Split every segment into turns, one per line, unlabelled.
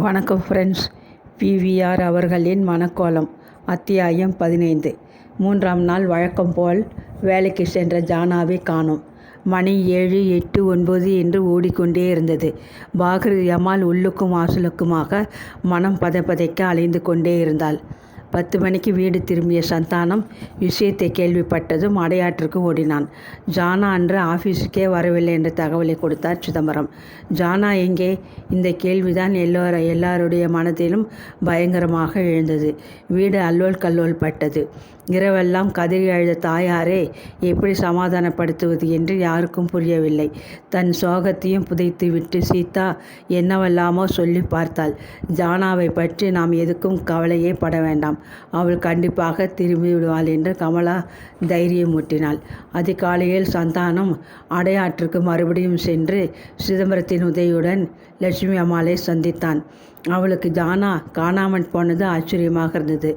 வணக்கம் friends. PVR அவர்களின் மனக்கோலம் அத்தியாயம் 15. 3ஆம் நாள் வழக்கம் போல் வேலைக்கு சென்ற ஜானாவை காணோம். மணி 7, 8, 9 என்று ஓடிக்கொண்டே இருந்தது. பாகிரதி அம்மாள் உள்ளுக்கும் வாசலுக்குமாக மனம் பதைக்க அலைந்து கொண்டே இருந்தாள். 10 மணிக்கு வீடு திரும்பிய சந்தானம் விஷயத்தை கேள்விப்பட்டதும் அடையாற்றுக்கு ஓடினான். ஜானா அன்று ஆஃபீஸுக்கே வரவில்லை என்ற தகவலை கொடுத்தார் சிதம்பரம். ஜானா எங்கே? இந்த கேள்விதான் எல்லாருடைய மனதிலும் பயங்கரமாக எழுந்தது. வீடு அல்லோல் கல்லோல் பட்டது. இரவெல்லாம் கதறி அழுத தாயாரே எப்படி சமாதானப்படுத்துவது என்று யாருக்கும் புரியவில்லை. தன் சோகத்தையும் புதைத்து விட்டு சீதா என்னவெல்லாமோ சொல்லி பார்த்தாள். ஜானாவை பற்றி நாம் எதுக்கும் கவலையே பட வேண்டாம், அவள் கண்டிப்பாக திரும்பி விடுவாள் என்று கமலா தைரியமூட்டினாள். அதிகாலையில் சந்தானம் அடையாற்றுக்கு மறுபடியும் சென்று சிதம்பரத்தின் உதவியுடன் லட்சுமி அம்மாளை சந்தித்தான். அவளுக்கு ஜானா காணாமல் போனது ஆச்சரியமாக இருந்தது.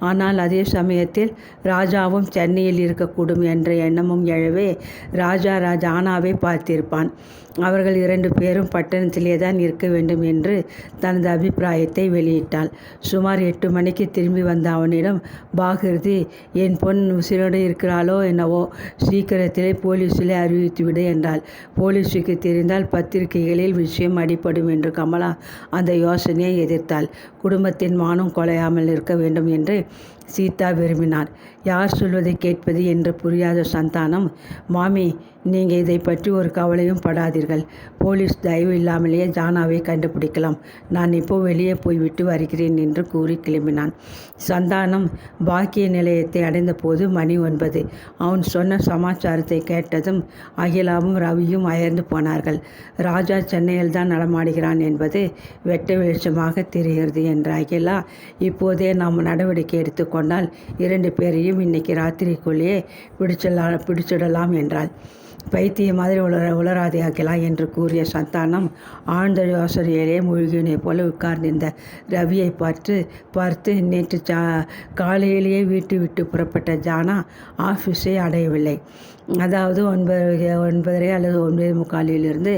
ஆனால் அதே சமயத்தில் ராஜாவும் சென்னையில் இருக்கக்கூடும் என்ற எண்ணமும் எழவே ராஜா ஜானாவை பார்த்திருப்பான். அவர்கள் 2 பேரும் பட்டணத்திலே தான் இருக்க வேண்டும் என்று தனது அபிப்பிராயத்தை வெளியிட்டாள். சுமார் 8 மணிக்கு திரும்பி வந்த அவனிடம் பாகிருதி, என் பொன் உசிரோடு இருக்கிறாளோ என்னவோ, சீக்கிரத்திலே போலீஸிலே அறிவித்துவிடு என்றாள். போலீஸுக்கு தெரிந்தால் பத்திரிகைகளில் விஷயம் அடிபடும் என்று கமலா அந்த யோசனையை எதிர்த்தாள். குடும்பத்தின் மானம் கொலையாமல் இருக்க வேண்டும் என்று சீதா விரும்பினார். யார் சொல்வதை கேட்பது என்று புரியாத சந்தானம், மாமி, நீங்கள் இதை பற்றி ஒரு கவலையும் படாதீர்கள். போலீஸ் தயவு இல்லாமலேயே ஜானாவை கண்டுபிடிக்கலாம். நான் இப்போ வெளியே போய்விட்டு வருகிறேன் என்று கூறி கிளம்பினான். சந்தானம் பாக்கிய நிலையத்தை அடைந்த போது மணி 9. அவன் சொன்ன சமாச்சாரத்தை கேட்டதும் அகிலாவும் ரவியும் அயர்ந்து போனார்கள். ராஜா சென்னையில் தான் நடமாடுகிறான் என்பது வெட்ட வெளிச்சமாக தெரிகிறது என்ற அகிலா, இப்போதே நாம் நடவடிக்கை எடுத்துக்கொண்டால் 2 பேரையும் இன்னைக்கு ராத்திரிக்குள்ளேயே பிடிச்சிடலாம் என்றாள். பைத்திய மாதிரி உளராதே அகிலா என்று கூறிய சந்தானம் ஆழ்ந்த யோசனையிலே மூழ்கினை போல உட்கார்ந்திருந்த ரவியை பார்த்து நேற்று காலையிலேயே வீட்டு விட்டு புறப்பட்ட ஜானா ஆஃபீஸை அடையவில்லை. அதாவது 9:30 அல்லது 9:45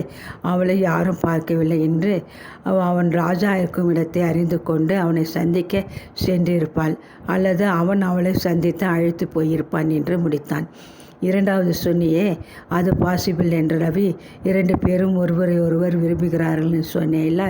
அவளை யாரும் பார்க்கவில்லை என்று அவன் ராஜா இருக்கும் இடத்தை அறிந்து கொண்டு அவனை சந்திக்க சென்றிருப்பாள், அல்லது அவன் அவளை சந்தித்து அழைத்து போயிருப்பான் என்று முடித்தான். 2வது சொன்னியே, அது பாசிபிள் என்று ரவி. 2 பேரும் ஒருவரை ஒருவர் விரும்புகிறார்கள் சொன்னேல்ல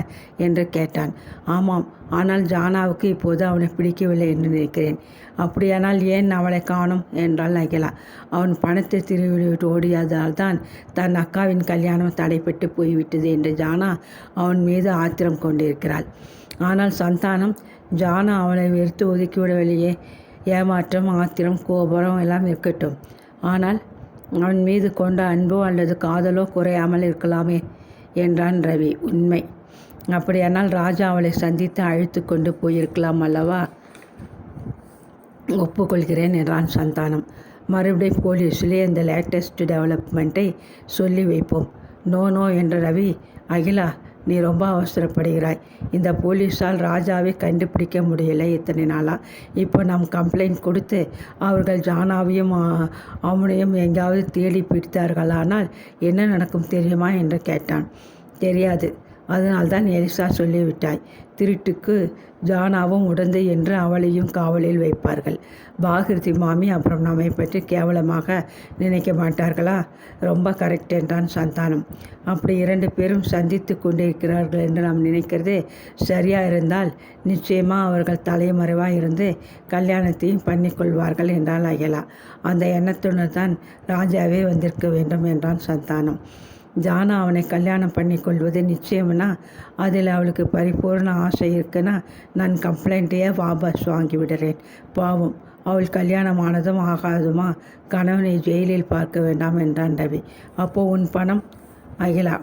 என்று கேட்டான். ஆமாம், ஆனால் ஜானாவுக்கு இப்போது அவனை பிடிக்கவில்லை என்று நினைக்கிறேன். அப்படியானால் ஏன் அவளை காணும் என்றாள் அகிலா. அவன் பணத்தை திருவிட்டு ஓடியதால் தான் தன் அக்காவின் கல்யாணம் தடைப்பட்டு போய்விட்டது என்று ஜானா அவன் மீது ஆத்திரம் கொண்டிருக்கிறாள். ஆனால் சந்தானம், ஜானா அவளை வெறுத்து ஒதுக்கிவிடவில்லையே. ஏமாற்றம், ஆத்திரம், கோபுரம் எல்லாம் இருக்கட்டும், ஆனால் அவன் மீது கொண்ட அன்போ அல்லது காதலோ குறையாமல் இருக்கலாமே என்றான் ரவி. உண்மை. அப்படியானால் ராஜா அவளை சந்தித்து அழைத்து கொண்டு போயிருக்கலாம் அல்லவா? ஒப்புக்கொள்கிறேன் என்றான் சந்தானம். மறுபடியும் போலீஸிலே இந்த லேட்டஸ்ட் டெவலப்மெண்ட்டை சொல்லி வைப்போம். நோ என்ற ரவி. அகிலா, நீ ரொம்ப அவசரப்படுகிறாய். இந்த போலீஸால் ராஜாவை கண்டுபிடிக்க முடியலை இத்தனை நாளாக. இப்போ நாம் கம்ப்ளைண்ட் கொடுத்து அவர்கள் ஜானாவையும் அவனையும் எங்காவது தேடி பிடித்தார்களானால் என்ன நடக்கும் தெரியுமா என்று கேட்டான். தெரியாது, அதனால்தான் எலிசா சொல்லிவிட்டாய். திருட்டுக்கு ஜானாவும் உடந்தை என்று அவளையும் காவலில் வைப்பார்கள். பாகிருதி மாமி அப்புறம் நம்மை பற்றி கேவலமாக நினைக்க மாட்டார்களா? ரொம்ப கரெக்ட் என்றான் சந்தானம். அப்படி 2 பேரும் சந்தித்து கொண்டிருக்கிறார்கள் என்று நாம் நினைக்கிறதே சரியாக இருந்தால் நிச்சயமாக அவர்கள் தலைமறைவாக இருந்து கல்யாணத்தையும் பண்ணிக்கொள்வார்கள் என்றாள் அகிலா. அந்த எண்ணத்துடன் தான் ராஜாவே வந்திருக்க வேண்டும் என்றான் சந்தானம். ஜானா அவனை கல்யாணம் பண்ணி கொள்வது நிச்சயம்னா அதில் அவளுக்கு பரிபூர்ண ஆசை இருக்குன்னா நான் கம்ப்ளைண்ட்டையே வாபஸ் வாங்கி விடுறேன். பாவம், அவள் கல்யாணமானதும் ஆகாதுமா கணவனை ஜெயிலில் பார்க்க வேண்டாம் என்றான் ரவி. அப்போது உன் பணம்? அகிலா,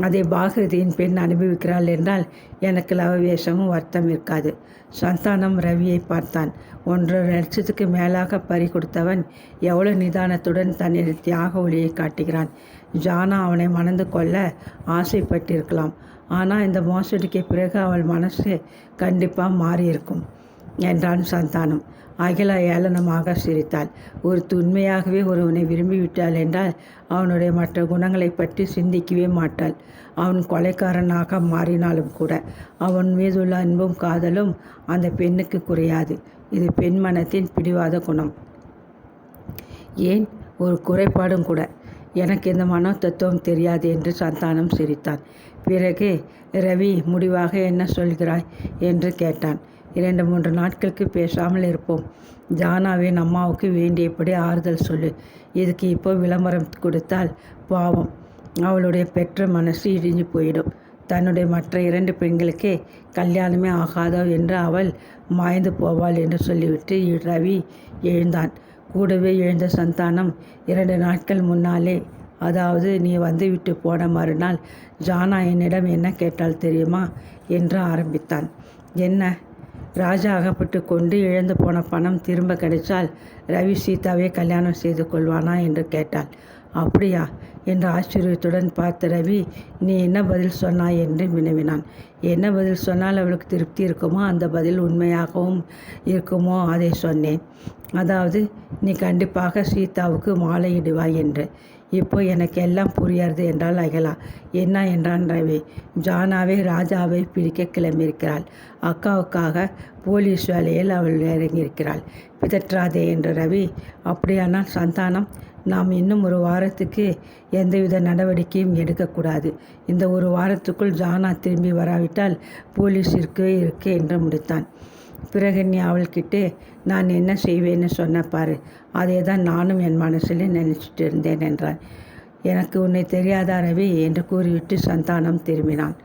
அதை பாகிருதியின் பெண் அனுபவிக்கிறாள் என்றால் எனக்கு லவவேஷமும் வருத்தம் இருக்காது. சந்தானம் ரவியை பார்த்தான். 1.5 லட்சத்துக்கு மேலாக பறி கொடுத்தவன் எவ்வளோ நிதானத்துடன் தன்னை தியாக ஒளியை காட்டுகிறான். ஜானா அவனை மணந்து கொள்ள ஆசைப்பட்டிருக்கலாம், ஆனால் இந்த மோசடிக்கு பிறகு அவள் மனசு கண்டிப்பாக மாறியிருக்கும். என்றான் சந்தானம். அகிலா ஏளனமாக சிரித்தாள். உண்மையாகவே ஒருவனை விரும்பிவிட்டாள் என்றால் அவனுடைய மற்ற குணங்களை பற்றி சிந்திக்கவே மாட்டாள். அவன் கொலைக்காரனாக மாறினாலும் கூட அவன் மீதுள்ள அன்பும் காதலும் அந்த பெண்ணுக்கு குறையாது. இது பெண் மனத்தின் பிடிவாத குணம், ஏன் ஒரு குறைபாடும் கூட. எனக்கு இந்த மனோ தத்துவம் தெரியாது என்று சந்தானம் சிரித்தான். பிறகு ரவி, முடிவாக என்ன சொல்கிறாய் என்று கேட்டான். 2-3 நாட்களுக்கு பேசாமல் இருப்போம். ஜானாவின் அம்மாவுக்கு வேண்டியபடி ஆறுதல் சொல்லு. இதுக்கு இப்போ விளம்பரம் கொடுத்தால் பாவம், அவளுடைய பெற்ற மனசு இடிஞ்சு போயிடும். தன்னுடைய மற்ற 2 பெண்களுக்கு கல்யாணமே ஆகாதோ என்று அவள் மாய்ந்து போவாள் என்று சொல்லிவிட்டு ரவி எழுந்தான். கூடவே எழுந்த சந்தானம், 2 நாட்கள் முன்னாலே, அதாவது நீ வந்துவிட்டு போன மறுநாள் ஜானா என்னிடம் என்ன கேட்டால் தெரியுமா என்று ஆரம்பித்தான். என்ன? ராஜா அகப்பட்டு கொண்டு இழந்து போன பணம் திரும்ப கிடைச்சால் ரவி சீதாவை கல்யாணம் செய்து கொள்வானா என்று கேட்டாள். அப்படியா என்று ஆச்சரியத்துடன் பார்த்த ரவி, நீ என்ன பதில் சொன்னாய் என்று வினவினான். என்ன பதில் சொன்னால் அவளுக்கு திருப்தி இருக்குமோ அந்த பதில் உண்மையாகவும் இருக்குமோ அதை சொன்னேன். அதாவது நீ கண்டிப்பாக சீதாவுக்கு மாலையிடுவாய் என்று. இப்போ எனக்கு எல்லாம் புரியறது என்றால் அகிலா. என்ன என்றான் ரவி. ஜானாவை ராஜாவை பிடிக்க கிளம்பியிருக்கிறாள். அக்காவுக்காக போலீஸ் வேலையில் அவள் இறங்கியிருக்கிறாள். பிதற்றாதே என்று ரவி. அப்படியானால் சந்தானம், நாம் இன்னும் 1 வாரத்துக்கு எந்தவித நடவடிக்கையும் எடுக்கக்கூடாது. இந்த 1 வாரத்துக்குள் ஜானா திரும்பி வராவிட்டால் போலீஸ் இருக்கவே இருக்கு என்று முடித்தான். பிறகு நீ அவள்கிட்ட நான் என்ன செய்வேன்னு சொன்ன பாரு, அதே தான் நானும் என் மனசில் நினச்சிட்டு இருந்தேன் என்றான். எனக்கு உன்னை தெரியாதா ரவி என்று கூறிவிட்டு சந்தானம் திரும்பினான்.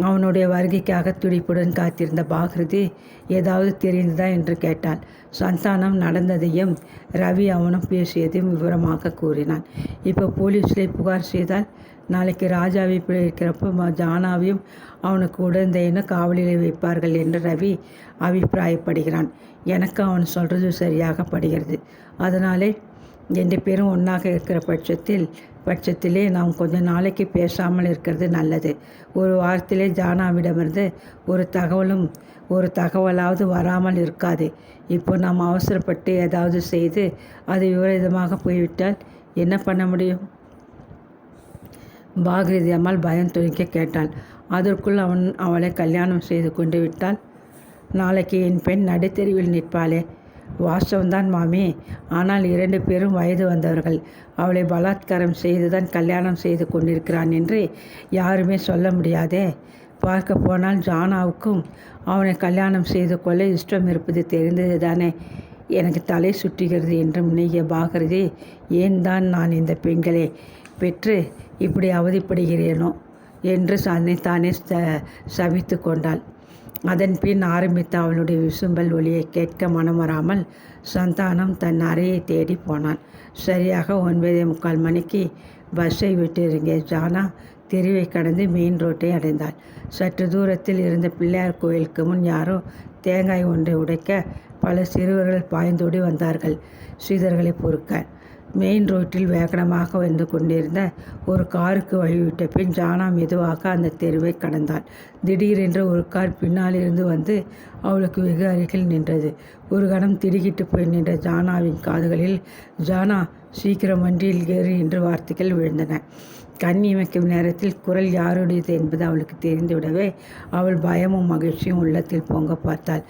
அவனுடைய வருகைக்காக துடிப்புடன் காத்திருந்த பாகிருதி ஏதாவது தெரிந்ததா என்று கேட்டாள். சந்தானம் நடந்ததையும் ரவி அவனும் பேசியதையும் விவரமாக கூறினான். இப்போ போலீஸில் புகார் செய்தால் நாளைக்கு ராஜாவை பிழைக்கிறப்போ ஜானாவையும் அவனுக்கு உடந்தைன்னு காவலில் வைப்பார்கள் என்று ரவி அபிப்பிராயப்படுகிறான். எனக்கு அவன் சொல்கிறது சரியாக படுகிறது. அதனாலே 2 பேரும் ஒன்றாக இருக்கிற பட்சத்திலே நாம் கொஞ்ச நாளைக்கு பேசாமல் இருக்கிறது நல்லது. 1 வாரத்திலே ஜானாவிடமிருந்து ஒரு தகவலாவது வராமல் இருக்காது. இப்போ நாம் அவசரப்பட்டு ஏதாவது செய்து அது விபரீதமாக போய்விட்டால் என்ன பண்ண முடியும்? பாகிருதி அம்மாள் பயம் துணிக்க கேட்டாள். அதற்குள் அவளை கல்யாணம் செய்து கொண்டு விட்டால் நாளைக்கு என் பெண் நடுத்தெருவில் நிற்பாளே. வாஸ்தவம்தான் மாமி, ஆனால் 2 பேரும் வயது வந்தவர்கள். அவளை பலாத்காரம் செய்துதான் கல்யாணம் செய்து கொண்டிருக்கிறான் என்று யாருமே சொல்ல முடியாதே. பார்க்க போனால் ஜானாவுக்கும் அவனை கல்யாணம் செய்து கொள்ள இஷ்டம் இருப்பது தெரிந்தது தானே. எனக்கு தலை சுற்றுகிறது என்று முனைகிய பாகிருதி, ஏன் தான் நான் இந்த பெண்களை பெற்று இப்படி அவதிப்படுகிறேனோ என்று தானே சபித்து கொண்டாள். அதன் பின் ஆரம்பித்த அவளுடைய விசும்பல் ஒலியை கேட்க மனம் வராமல் சந்தானம் தன் அறையை தேடி போனான். சரியாக 9:45 மணிக்கு பஸ்ஸை விட்டு இறங்கிய ஜானா தெருவை கடந்து மெயின் ரோட்டை அடைந்தாள். சற்று தூரத்தில் இருந்த பிள்ளையார் கோயிலுக்கு முன் யாரோ தேங்காய் ஒன்றை உடைக்க பல சிறுவர்கள் பாய்ந்தோடி வந்தார்கள் ஸ்ரீதர்களை பொறுக்க. மெயின் ரோட்டில் வேகனமாக வந்து கொண்டிருந்த ஒரு காருக்கு வழிவிட்ட பின் ஜானா மெதுவாக அந்த தெருவை கடந்தாள். திடீரென்று ஒரு கார் பின்னாலிருந்து வந்து அவளுக்கு வெகு அருகில் நின்றது. ஒரு கணம் திடுக்கிட்டு போய் நின்ற ஜானாவின் காதுகளில், ஜானா சீக்கிரம் வண்டியில் ஏறு என்று வார்த்தைகள் விழுந்தன. கண் இமைக்கும் நேரத்தில் குரல் யாருடையது என்பது அவளுக்கு தெரிந்துவிடவே அவள் பயமும் மகிழ்ச்சியும் உள்ளத்தில் பொங்க பார்த்தாள்.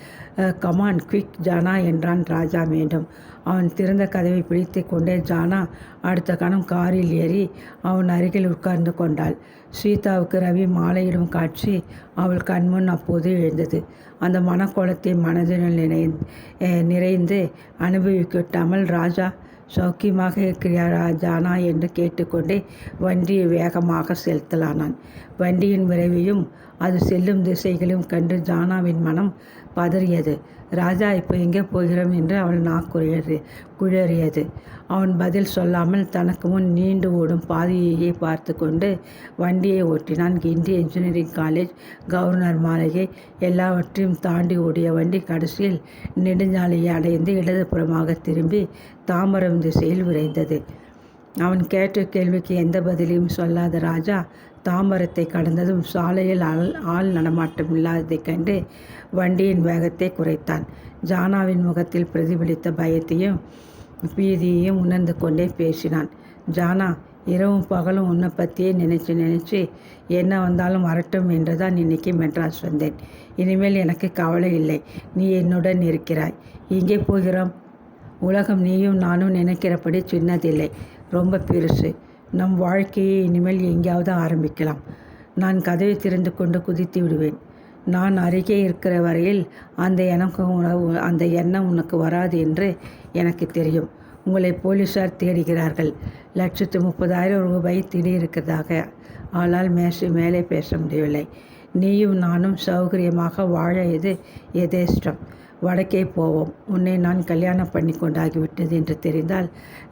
கமான் குவிக் ஜானா என்றான் ராஜா மீண்டும். அவன் திறந்த கதவை பிடித்து கொண்டே ஜானா அடுத்த கணம் காரில் ஏறி அவன் அருகில் உட்கார்ந்து கொண்டாள். சீதாவுக்கு ரவி மாலையிடும் காட்சி அவள் கண்முன் அப்போது எழுந்தது. அந்த மனக்கோலத்தை மனதினுள் நிறைந்து அனுபவிக்கிட்டாமல், ராஜா சௌக்கியமாக இருக்கிறாரா ஜானா என்று கேட்டுக்கொண்டே வண்டியை வேகமாக செலுத்தலானான். வண்டியின் விரைவையும் அது செல்லும் திசைகளையும் கண்டு ஜானாவின் மனம் பதறியது. ராஜா, இப்போ எங்கே போகிறோம் என்று அவள் குழறியது. அவன் பதில் சொல்லாமல் தனக்கு முன் நீண்டு ஓடும் பாதையையே பார்த்து கொண்டு வண்டியை ஓட்டினான். கிண்டி இன்ஜினியரிங் காலேஜ், கவர்னர் மாளிகை எல்லாவற்றையும் தாண்டி ஓடிய வண்டி கடைசியில் நெடுஞ்சாலையை அடைந்து இடதுபுறமாக திரும்பி தாம்பரம் திசையில் விரைந்தது. அவன் கேட்ட கேள்விக்கு எந்த பதிலையும் சொல்லாத ராஜா தாம்பரத்தை கடந்ததும் சாலையில் ஆள் நடமாட்டம் இல்லாததைக் கண்டு வண்டியின் வேகத்தை குறைத்தான். ஜானாவின் முகத்தில் பிரதிபலித்த பயத்தையும் பீதியையும் உணர்ந்து கொண்டே பேசினான். ஜானா, இரவும் பகலும் உன்னை பற்றியே நினச்சி என்ன வந்தாலும் வரட்டும் என்று தான் இன்னைக்கு மெட்ராஸ் வந்தேன். இனிமேல் எனக்கு கவலை இல்லை. நீ என்னுடன் இருக்கிறாய். எங்கே போகிறோம்? உலகம் நீயும் நானும் நினைக்கிறபடி சின்னதில்லை, ரொம்ப பெருசு. நம் வாழ்க்கையை இனிமேல் எங்கேயாவது ஆரம்பிக்கலாம். நான் கதவை திறந்து கொண்டு குதித்து விடுவேன். நான் அருகே இருக்கிற வரையில் அந்த எண்ணம் உனக்கு வராது என்று எனக்கு தெரியும். உங்களை போலீஸார் தேடுகிறார்கள். 130,000 ரூபாய் திடீர்க்கிறதாக. ஆனால் மேலே பேச முடியவில்லை. நீயும் நானும் சௌகரியமாக வாழ எதேஷ்டம். வடக்கே போவோம். உன்னை நான் கல்யாணம் பண்ணி கொண்டாகிவிட்டது என்று தெரிந்தால்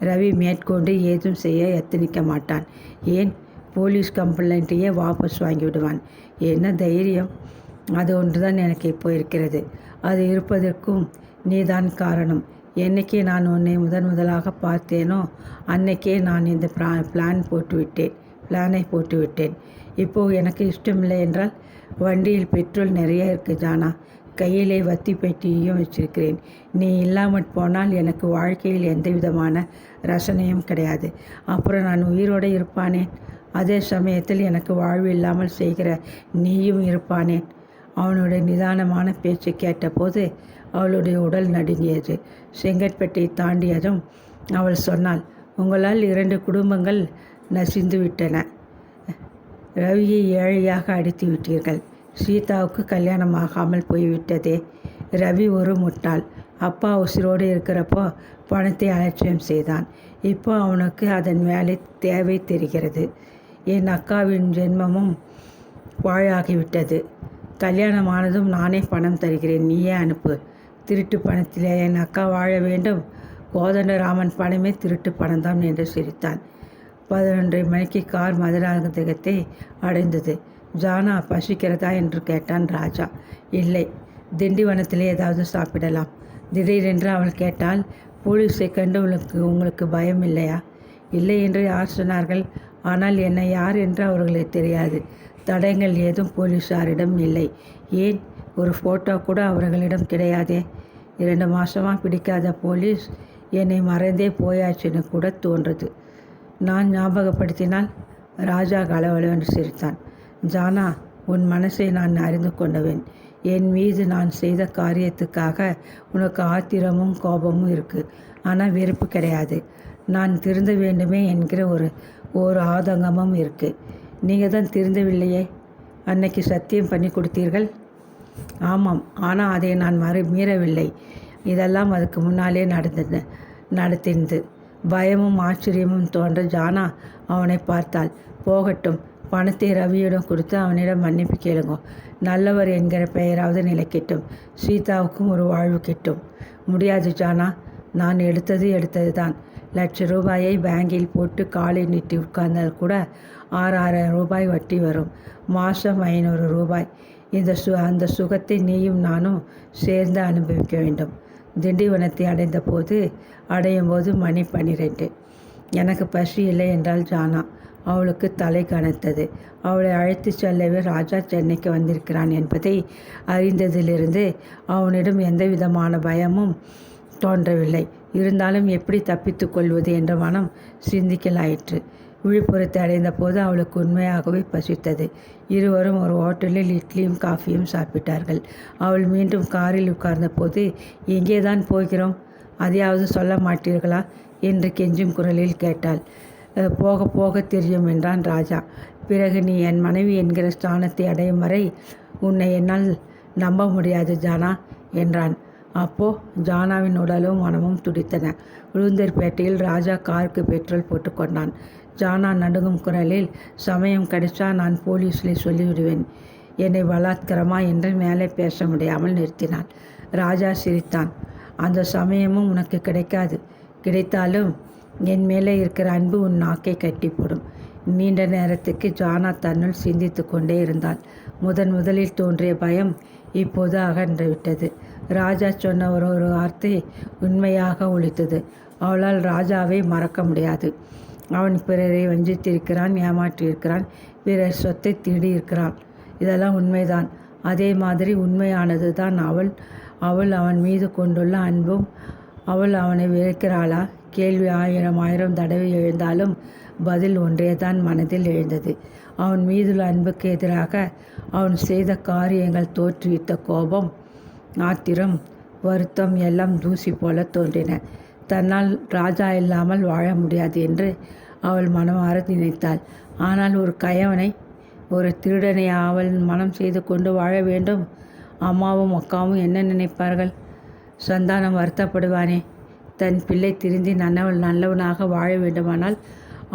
ரவி மேற்கொண்டு ஏதும் செய்ய எத்தனிக்க மாட்டான். ஏன், போலீஸ் கம்ப்ளைண்ட்டையே வாபஸ் வாங்கிவிடுவான். என்ன தைரியம்! அது ஒன்றுதான் எனக்கு இப்போ இருக்கிறது. அது இருப்பதற்கும் நீதான் காரணம். என்னைக்கே நான் உன்னை முதலாக பார்த்தேனோ அன்னைக்கே நான் இந்த பிளானை போட்டுவிட்டேன். இப்போது எனக்கு இஷ்டமில்லை என்றால்? வண்டியில் பெட்ரோல் நிறைய இருக்குது ஜானா. கையிலே வத்தி பெட்டியையும் வச்சிருக்கிறேன். நீ இல்லாமல் போனால் எனக்கு வாழ்க்கையில் எந்த விதமான ரசனையும் கிடையாது. அப்புறம் நான் உயிரோடு இருப்பானேன்? அதே சமயத்தில் எனக்கு வாழ்வு இல்லாமல் செய்கிற நீயும் இருப்பானேன்? அவனுடைய நிதானமான பேச்சு கேட்டபோது அவளுடைய உடல் நடுங்கியது. செங்கற்பேட்டை தாண்டியதும் அவள் சொன்னாள், உங்களால் 2 குடும்பங்கள் நசிந்து விட்டன. ரவியை ஏழையாக அடித்து விட்டீர்கள். சீதாவுக்கு கல்யாணம் ஆகாமல் போய்விட்டதே. ரவி ஒரு முட்டாள். அப்பா உசிரோடு இருக்கிறப்போ பணத்தை அலட்சியம் செய்தான். இப்போ அவனுக்கு அதன் வேலை தேவை தெரிகிறது. என் அக்காவின் ஜென்மமும் பாழாகிவிட்டது. கல்யாணமானதும் நானே பணம் தருகிறேன், நீயே அனுப்பு. திருட்டு பணத்திலே என் அக்கா வாழ வேண்டும்? கோதண்டராமன் பணமே திருட்டு பணம்தான் என்று சிரித்தான். 11:30 மணிக்கு கார் மதுராந்தகத்தை அடைந்தது. ஜானா, பசிக்கிறதா என்று கேட்டான் ராஜா. இல்லை, திண்டிவனத்திலே ஏதாவது சாப்பிடலாம். திடீரென்று அவள் கேட்டால், போலீஸை கண்டு உங்களுக்கு பயம் இல்லையா? இல்லை என்று யார் சொன்னார்கள்? ஆனால் என்னை யார் என்று அவர்களுக்கு தெரியாது. தடயங்கள் ஏதும் போலீஸாரிடம் இல்லை. ஏன், ஒரு ஃபோட்டோ கூட அவர்களிடம் கிடையாதே. 2 மாதமாக பிடிக்காத போலீஸ் என்னை மறந்தே போயாச்சுன்னு கூட தோன்றுது. நான் ஞாபகப்படுத்தினால்? ராஜா கலவலவென்று சிரித்தான். ஜானா, உன் மனசை நான் அறிந்து கொண்டவன். என் மீது நான் செய்த காரியத்துக்காக உனக்கு ஆத்திரமும் கோபமும் இருக்குது. ஆனால் வெறுப்பு கிடையாது. நான் திருந்த வேண்டுமே என்கிற ஒரு ஆதங்கமும் இருக்குது. நீங்கள் தான் திருந்தவில்லையே. அன்னைக்கு சத்தியம் பண்ணி கொடுத்தீர்கள். ஆமாம், ஆனால் அதை நான் மீறவில்லை. இதெல்லாம் அதுக்கு முன்னாலே நடத்தினது. பயமும் ஆச்சரியமும் தோன்ற ஜானா அவனை பார்த்தாள். போகட்டும், பணத்தை ரவியிடம் கொடுத்து அவனிடம் மன்னிப்பு கேளுங்க. நல்லவர் என்கிற பெயராவது நிலைக்கட்டும். சீதாவுக்கும் ஒரு வாழ்வு கிட்டும். முடியாது ஜானா, நான் எடுத்தது தான். 1,00,000 ரூபாயை பேங்கில் போட்டு காலை நீட்டி உட்கார்ந்தால் கூட 6,000 ரூபாய் வட்டி வரும். மாதம் 500 ரூபாய். அந்த சுகத்தை நீயும் நானும் சேர்ந்து அனுபவிக்க வேண்டும். திண்டிவனத்தை அடையும் போது மணி 12. எனக்கு பசி இல்லை என்றால் ஜானா. அவளுக்கு தலை கனத்தது. அவளை அழைத்து செல்லவே ராஜா சென்னைக்கு வந்திருக்கிறான் என்பதை அறிந்ததிலிருந்து அவனிடம் எந்த விதமான பயமும் தோன்றவில்லை. இருந்தாலும் எப்படி தப்பித்து கொள்வது என்ற மனம் சிந்திக்கலாயிற்று. விழுப்புரத்தை அடைந்த போது அவளுக்கு உண்மையாகவே பசித்தது. இருவரும் ஒரு ஹோட்டலில் இட்லியும் காஃபியும் சாப்பிட்டார்கள். அவள் மீண்டும் காரில் உட்கார்ந்த போது, எங்கே தான் போகிறோம், அதையாவது சொல்ல மாட்டீர்களா என்று கெஞ்சும் குரலில் கேட்டாள். போக போக தெரியும் என்றான் ராஜா. பிறகு நீ என் மனைவி என்கிற ஸ்தானத்தை அடையும் வரை உன்னை என்னால் நம்ப முடியாது ஜானா என்றான். அப்போ ஜானாவின் உடலும் மனமும் துடித்தன. உளுந்தூர்பேட்டையில் ராஜா காருக்கு பெட்ரோல் போட்டுக்கொண்டான். ஜானா நடுங்கும் குரலில், சமயம் கிடைச்சா நான் போலீஸில் சொல்லிவிடுவேன், என்னை பலாத்கரமா என்று மேலே பேச முடியாமல் நிறுத்தினான். ராஜா சிரித்தான். அந்த சமயமும் உனக்கு கிடைக்காது. கிடைத்தாலும் என் மேலே இருக்கிற அன்பு உன் நாக்கை கட்டி போடும். நீண்ட நேரத்துக்கு ஜானா தன்னுள் சிந்தித்து கொண்டே இருந்தாள். முதலில் தோன்றிய பயம் இப்போது அகன்று விட்டது. ராஜா சொன்ன ஒரு வார்த்தை உண்மையாக ஒலித்தது. அவளால் ராஜாவை மறக்க முடியாது. அவன் பிறரை வஞ்சித்திருக்கிறான், ஏமாற்றியிருக்கிறான். பிறர் சொத்தை திருடியிருக்கிறான். இதெல்லாம் உண்மைதான். அதே மாதிரி உண்மையானது தான் அவள் அவன் மீது கொண்டுள்ள அன்பும். அவள் அவனை வெறுக்கிறாளா? கேள்வி ஆயிரம் தடவை எழுந்தாலும் பதில் ஒன்றே தான் மனதில் எழுந்தது. அவன் மீதுள்ள அன்புக்கு எதிராக அவன் செய்த காரியங்கள் தோற்றுவித்த கோபம், ஆத்திரம், வருத்தம் எல்லாம் தூசி போல தோன்றின. தன்னால் ராஜா இல்லாமல் வாழ முடியாது என்று அவள் மனமாற நினைத்தாள். ஆனால் ஒரு கயவனை, ஒரு திருடனை அவள் மனம் செய்து கொண்டு வாழ வேண்டும். அம்மாவும் அக்காவும் என்ன நினைப்பார்கள்? சந்தானம் வருத்தப்படுவானே. தன் பிள்ளை திருந்தி நல்லவனாக வாழ வேண்டுமானால்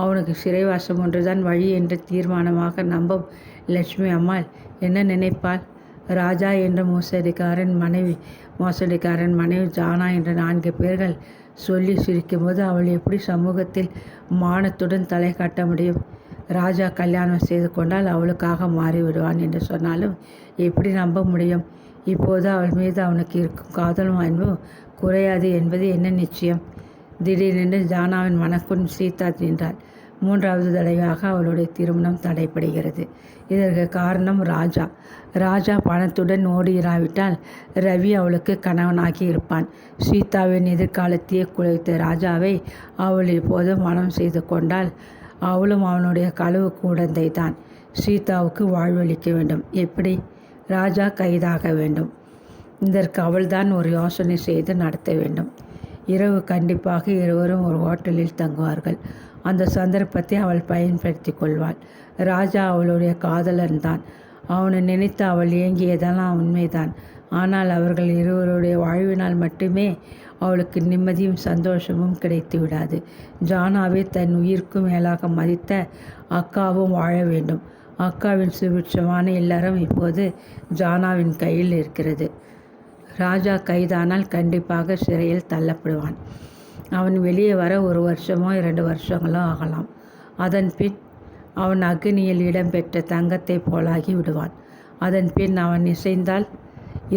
அவனுக்கு சிறைவாசம் ஒன்றுதான் வழி என்று தீர்மானமாக நம்பும் லட்சுமி அம்மாள் என்ன நினைப்பாள்? ராஜா என்ற மோசடிக்காரன் மனைவி ஜானா என்ற 4 பேர்கள் சொல்லி சிரிக்கும்போது அவள் எப்படி சமூகத்தில் மானத்துடன் தலை காட்ட முடியும்? ராஜா கல்யாணம் செய்து கொண்டால் அவளுக்காக மாறிவிடுவான் என்று சொன்னாலும் எப்படி நம்ப முடியும்? இப்போது அவள் மீது அவனுக்கு இருக்கும் காதலும் அன்பும் குறையாது என்பது என்ன நிச்சயம்? திடீரென்று ஜானாவின் மனக்குள் சீதா நின்றாள். 3வது தடவையாக அவளுடைய திருமணம் தடைபடுகிறது. இதற்கு காரணம் ராஜா பணத்துடன் ஓடியிராவிட்டால் ரவி அவளுக்கு கணவனாகி இருப்பான். சீதாவின் எதிர்காலத்தையே குலைத்த ராஜாவை அவள் இப்போது மனம் செய்து கொண்டால் அவளும் அவனுடைய களவு குழந்தை தான். சீதாவுக்கு வாழ்வளிக்க வேண்டும். எப்படி? ராஜா கைதாக வேண்டும். இதற்கு அவள்தான் ஒரு யோசனை செய்து நடத்த வேண்டும். இரவு கண்டிப்பாக இருவரும் ஒரு ஹோட்டலில் தங்குவார்கள். அந்த சந்தர்ப்பத்தை அவள் பயன்படுத்தி கொள்வாள். ராஜா அவளுடைய காதலன் தான். அவனை நினைத்து அவள் ஏங்கியதெல்லாம் உண்மைதான். ஆனால் அவர்கள் இருவருடைய வாழ்வினால் மட்டுமே அவளுக்கு நிம்மதியும் சந்தோஷமும் கிடைத்து விடாது. ஜானாவை தன் உயிர்க்கும் மேலாக மதித்த அக்காவும் வாழ வேண்டும். அக்காவின் சுபிட்சமான இல்லறம் இப்போது ஜானாவின் கையில் இருக்கிறது. ராஜா கைதானால் கண்டிப்பாக சிறையில் தள்ளப்படுவான். அவன் வெளியே வர 1 வருஷமோ 2 வருஷங்களோ ஆகலாம். அதன் பின் அவன் அக்னியில் இடம்பெற்ற தங்கத்தை போலாகி விடுவான். அதன் பின் அவன் இசைந்தால்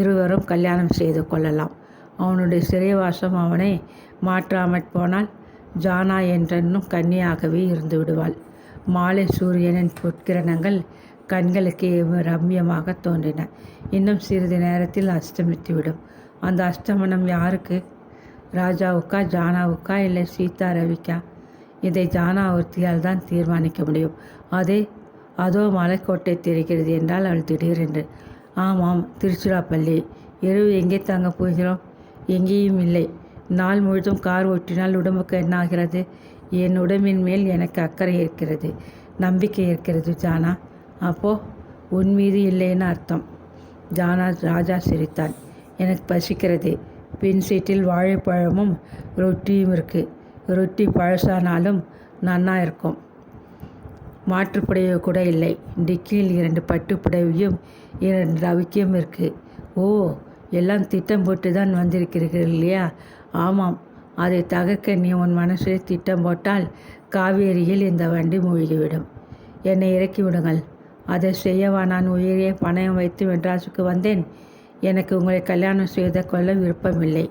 இருவரும் கல்யாணம் செய்து கொள்ளலாம். அவனுடைய சிறைவாசம் அவனை மாற்றாமற் போனால் ஜானா என்றென்னும் கன்னியாகவே இருந்து விடுவாள். மாலை சூரியனின் பொற்கிரணங்கள் கண்களுக்கு ரம்யமாக தோன்றின. இன்னும் சிறிது நேரத்தில் அஸ்தமித்துவிடும். அந்த அஸ்தமனம் யாருக்கு? ராஜாவுக்கா, ஜானாவுக்கா, இல்லை சீதா ரவிக்கா? இதை ஜானா ஒருத்தியால் தான் தீர்மானிக்க முடியும். அதோ மலைக்கோட்டை தெரிகிறது என்றால் அவள் திடீரென்று. ஆமாம், திருச்சிராப்பள்ளி. இரவு எங்கே தங்க போகிறோம்? எங்கேயும் இல்லை. நாள் முழுதும் கார் ஓட்டினால் உடம்புக்கு என்னாகிறது? என் உடம்பின் மேல் எனக்கு அக்கறை இருக்கிறது, நம்பிக்கை இருக்கிறது ஜானா. அப்போ உன் மீது இல்லைன்னு அர்த்தம். ராஜா சிரித்தான். எனக்கு பசிக்கிறது. பின் சீட்டில் வாழைப்பழமும் ரொட்டியும் இருக்குது. ரொட்டி பழசானாலும் நன்னா இருக்கும். மாற்றுப்புடவை கூட இல்லை. டிக்கியில் 2 பட்டு புடவையும் 2 ரவிக்கையும் இருக்குது. ஓ, எல்லாம் திட்டம் போட்டு தான் வந்திருக்கிறீர்கள் இல்லையா? ஆமாம். அதை தகர்க்க நீ உன் மனசில் திட்டம் போட்டால் காவேரியில் இந்த வண்டி மூழ்கிவிடும். என்னை இறக்கி விடுங்கள். அதை செய்யவா நான் உயிரையே பணயம் வைத்து மெட்ராஸுக்கு வந்தேன்? எனக்கு உங்களை கல்யாணம் செய்து கொள்ள விருப்பமில்லை.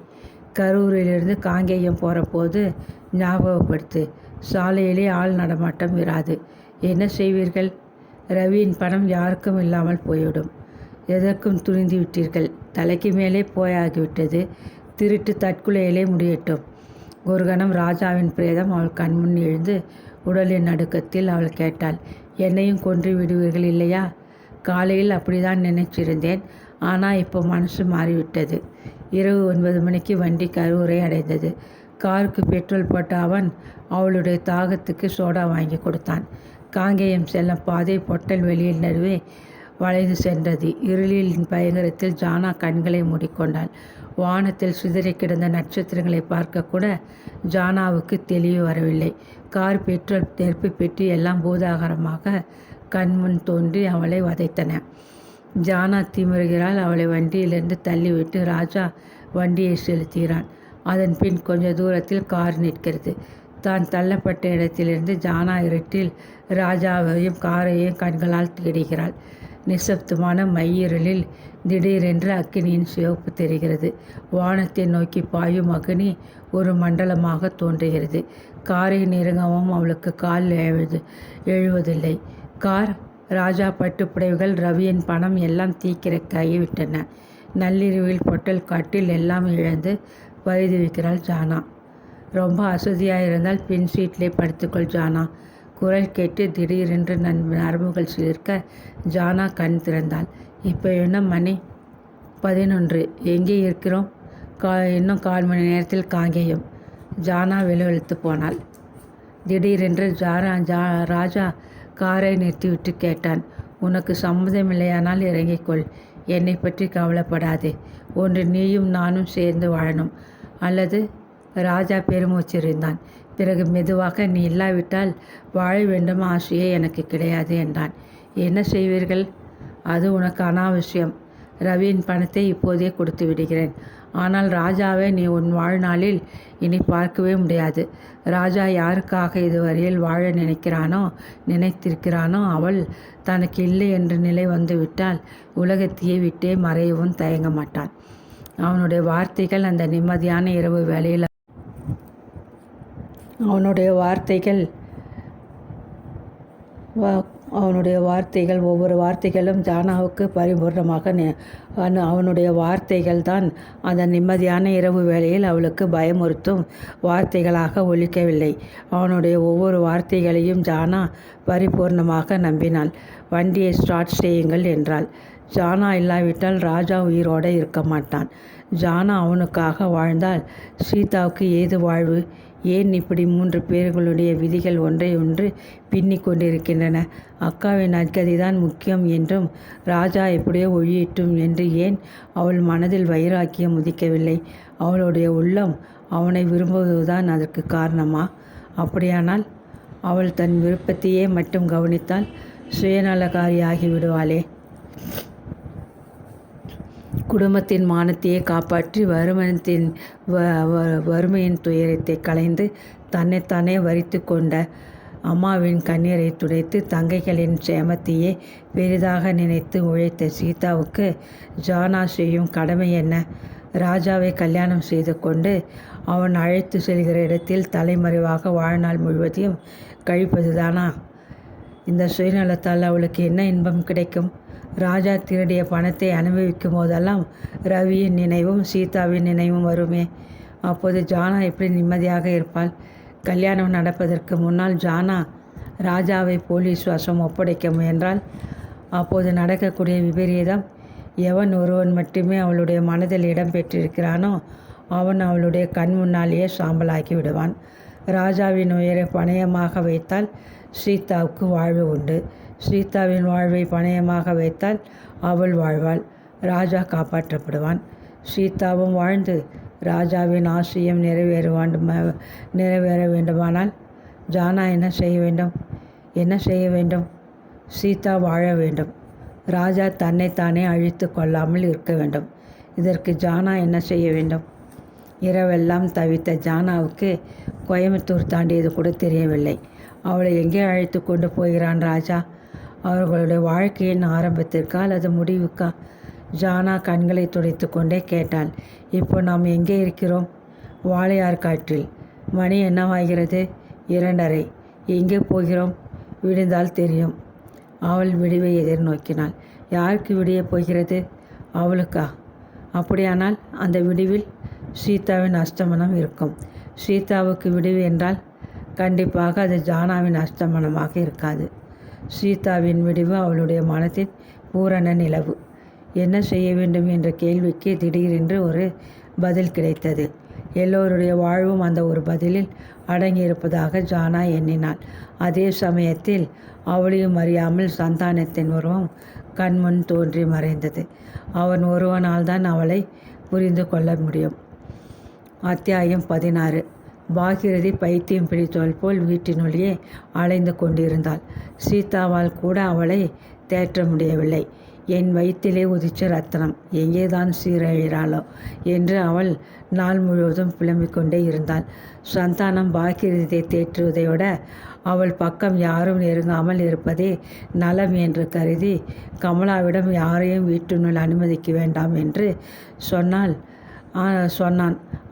கரூரிலிருந்து காங்கேயம் போகிற போது ஞாபகப்படுத்து. சாலையிலே ஆள் நடமாட்டம் இராது. என்ன செய்வீர்கள்? ரவியின் பணம் யாருக்கும் இல்லாமல் போய்விடும். எதற்கும் துணிந்து விட்டீர்கள். தலைக்கு மேலே போயாகிவிட்டது. திருட்டு தற்கொலையிலே முடியட்டும். ஒரு கணம் ராஜாவின் பிரேதம் அவள் கண்முன் எழுந்து உடலின் நடுக்கத்தில் அவள் கேட்டாள், என்னையும் கொன்று விடுவீர்கள் இல்லையா? காலையில் அப்படிதான் நினைச்சிருந்தேன். ஆனால் இப்போ மனசு மாறிவிட்டது. இரவு 9 மணிக்கு வண்டி கரூரை அடைந்தது. காருக்கு பெட்ரோல் போட்ட அவன் அவளுடைய தாகத்துக்கு சோடா வாங்கி கொடுத்தான். காங்கேயம் செல்லும் பாதை பொட்டல் வெளியில் நடுவே வளைந்து சென்றது. இருளின் பயங்கரத்தில் ஜானா கண்களை மூடிக்கொண்டாள். வானத்தில் சிதறி கிடந்த நட்சத்திரங்களை பார்க்க கூட ஜானாவுக்கு தெளிவு வரவில்லை. கார், பெட்ரோல், நெருப்பு பெட்டி எல்லாம் பூதாகரமாக கண்முன் தோன்றி அவளை வதைத்தன. ஜானா திமிருகிறாள். அவளை வண்டியிலிருந்து தள்ளிவிட்டு ராஜா வண்டியை செலுத்துகிறான். அதன் பின் கொஞ்ச தூரத்தில் கார் நிற்கிறது. தான் தள்ளப்பட்ட இடத்திலிருந்து ஜானா இருட்டில் ராஜாவையும் காரையும் கண்களால் தேடுகிறாள். நிசப்தமான மையிருளில் திடீரென்று அக்னியின் சிவப்பு தெரிகிறது. வானத்தை நோக்கி பாயும் அக்னி ஒரு மண்டலமாக தோன்றுகிறது. காரை நெருங்கவும் அவளுக்கு கால் எழுவதில்லை. கார் ராஜா பட்டுப்புடவைகள், ரவியின் பணம் எல்லாம் தீக்கிரைக்காகிவிட்டன. நள்ளிரவில் பொட்டல் காட்டில் எல்லாம் இழந்து பரிதவிக்கிறாள் ஜானா. ரொம்ப அசதியாயிருந்தால் பின் சீட்டிலே படுத்துக்கொள் ஜானா. குரல் கேட்டு திடீரென்று நரம்புகள் சிலிர்க்க ஜானா கண் திறந்தாள். இப்போ என்ன மணி? 11. எங்கே இருக்கிறோம்? இன்னும் 1/4 மணி நேரத்தில் காங்கேயம். ஜானா வெளுவெளுத்து போனாள். திடீரென்று ராஜா காரை நிறுத்திவிட்டு கேட்டான். உனக்கு சம்மதமில்லையானால் இறங்கிக்கொள். என்னை பற்றி கவலைப்படாதே. ஒன்று நீயும் நானும் சேர்ந்து வாழணும். அல்லது ராஜா பெருமூச்சிருந்தான். பிறகு மெதுவாக, நீ இல்லாவிட்டால் வாழ வேண்டும் ஆசையே எனக்கு கிடையாது என்றான். என்ன செய்வீர்கள்? அது உனக்கு அனாவசியம். ரவியின் பணத்தை இப்போதே கொடுத்து விடுகிறேன். ஆனால் ராஜாவை நீ உன் வாழ்நாளில் இனி பார்க்கவே முடியாது. ராஜா யாருக்காக இதுவரையில் வாழ நினைத்திருக்கிறானோ அவள் தனக்கு இல்லை என்ற நிலை வந்துவிட்டால் உலகத்தையே விட்டே மறையவும் தயங்க மாட்டான். அவனுடைய வார்த்தைகள் அந்த நிம்மதியான இரவு வேளையில் அவனுடைய வார்த்தைகள் ஒவ்வொரு வார்த்தைகளும் ஜானாவுக்கு பரிபூர்ணமாக அவனுடைய வார்த்தைகள் தான் அந்த நிம்மதியான இரவு வேளையில் அவளுக்கு பயமுறுத்தும் வார்த்தைகளாக ஒலிக்கவில்லை. அவனுடைய ஒவ்வொரு வார்த்தைகளையும் ஜானா பரிபூர்ணமாக நம்பினாள். வண்டியை ஸ்டார்ட் செய்யுங்கள் என்றாள். ஜானா இல்லாவிட்டால் ராஜா உயிரோடு இருக்க மாட்டான். ஜானா அவனுக்காக வாழ்ந்தால் சீதாவுக்கு ஏது வாழ்வு? ஏன் இப்படி 3 பேர்களுடைய விதிகள் ஒன்றை ஒன்று பின்னி கொண்டிருக்கின்றன? அக்காவின் நற்கதிதான் முக்கியம் என்றும் ராஜா எப்படியோ ஒழியிட்டும் என்று ஏன் அவள் மனதில் வைராக்கியம் உதிக்கவில்லை? அவளுடைய உள்ளம் அவனை விரும்புவதுதான் அதற்கு காரணமா? அப்படியானால் அவள் தன் விருப்பத்தையே மட்டும் கவனித்தால் சுயநலக்காரியாகி விடுவாளே. குடும்பத்தின் மானத்தையே காப்பாற்றி வறுமையின் துயரத்தை களைந்து தன்னைத்தானே வரித்து கொண்ட அம்மாவின் கண்ணீரை துடைத்து தங்கைகளின் சேமத்தையே பெரிதாக நினைத்து உழைத்த சீதாவுக்கு ஜானா செய்யும் கடமை என்ன? ராஜாவை கல்யாணம் செய்து கொண்டு அவன் அழைத்து செல்கிற இடத்தில் தலைமறைவாக வாழ்நாள் முழுவதையும் கழிப்பதுதானா? இந்த சுயநலத்தால் அவளுக்கு என்ன இன்பம் கிடைக்கும்? ராஜா திருடிய பணத்தை அனுபவிக்கும் போதெல்லாம் ரவியின் நினைவும் சீதாவின் நினைவும் வருமே. அப்போது ஜானா எப்படி நிம்மதியாக இருப்பாள்? கல்யாணம் நடப்பதற்கு முன்னால் ஜானா ராஜாவை போலீஸ் வசம் ஒப்படைக்க முயன்றால் அப்போது நடக்கக்கூடிய விபரீதம், எவன் ஒருவன் மட்டுமே அவளுடைய மனதில் இடம் பெற்றிருக்கிறானோ அவன் அவளுடைய கண் முன்னாலேயே சாம்பலாக்கி விடுவான். ராஜாவின் உயிரை பணயமாக வைத்தால் சீதாவுக்கு வாழ்வு உண்டு. சீதாவின் வாழ்வை பணயமாக வைத்தால் அவள் வாழ்வாள். ராஜா காப்பாற்றப்படுவான். சீதாவும் வாழ்ந்து ராஜாவின் ஆசையும் நிறைவேற வேண்டுமானால் ஜானா என்ன செய்ய வேண்டும்? சீதா வாழ வேண்டும். ராஜா தன்னைத்தானே அழித்து கொள்ளாமல் இருக்க வேண்டும். இதற்கு ஜானா என்ன செய்ய வேண்டும்? இரவெல்லாம் தவித்த ஜானாவுக்கு கோயம்புத்தூர் தாண்டியது கூட தெரியவில்லை. அவளை எங்கே அழைத்து கொண்டு போகிறான் ராஜா? அவர்களுடைய வாழ்க்கையின் ஆரம்பத்திற்கா அல்லது முடிவுக்கா? ஜானா கண்களை துடைத்து கொண்டே கேட்டாள். இப்போ நாம் எங்கே இருக்கிறோம்? வாளையார்காட்டில். மணி என்னவாகிறது? 2:30. எங்கே போகிறோம்? விடிந்தால் தெரியும். அவள் விடிவை எதிர்நோக்கினாள். யாருக்கு விடிய போகிறது? அவளுக்கா? அப்படியானால் அந்த விடிவில் சீதாவின் அஸ்தமனம் இருக்கும். சீதாவுக்கு விடிவு என்றால் கண்டிப்பாக அது ஜானாவின் அஸ்தமனமாக இருக்காது. சீதாவின் விடிவு அவளுடைய மனத்தின் பூரண நிலவு. என்ன செய்ய வேண்டும் என்ற கேள்விக்கு திடீரென்று ஒரு பதில் கிடைத்தது. எல்லோருடைய வாழ்வும் அந்த ஒரு பதிலில் அடங்கியிருப்பதாக ஜானா எண்ணினாள். அதே சமயத்தில் அவளையும் அறியாமல் சந்தானத்தின் உருவம் கண்முன் தோன்றி மறைந்தது. அவன் ஒருவனால் தான் அவளை புரிந்து கொள்ள முடியும். அத்தியாயம் 16. பாகிரதி பைத்தியம் பிடித்தவள் போல் வீட்டினுள்ளே அலைந்து கொண்டிருந்தாள். சீதாவால் கூட அவளை தேற்ற முடியவில்லை. என் வயிற்றிலே உதிச்ச ரத்தனம் எங்கேதான் சீரழிறாளோ என்று அவள் நாள் முழுவதும் புலம்பிக் கொண்டே இருந்தாள். சந்தானம் பாகிரதியை தேற்றுவதையோட அவள் பக்கம் யாரும் நெருங்காமல் இருப்பதே நலம் என்று கருதி கமலாவிடம் யாரையும் வீட்டினுள் அனுமதிக்க வேண்டாம் என்று சொன்னான்.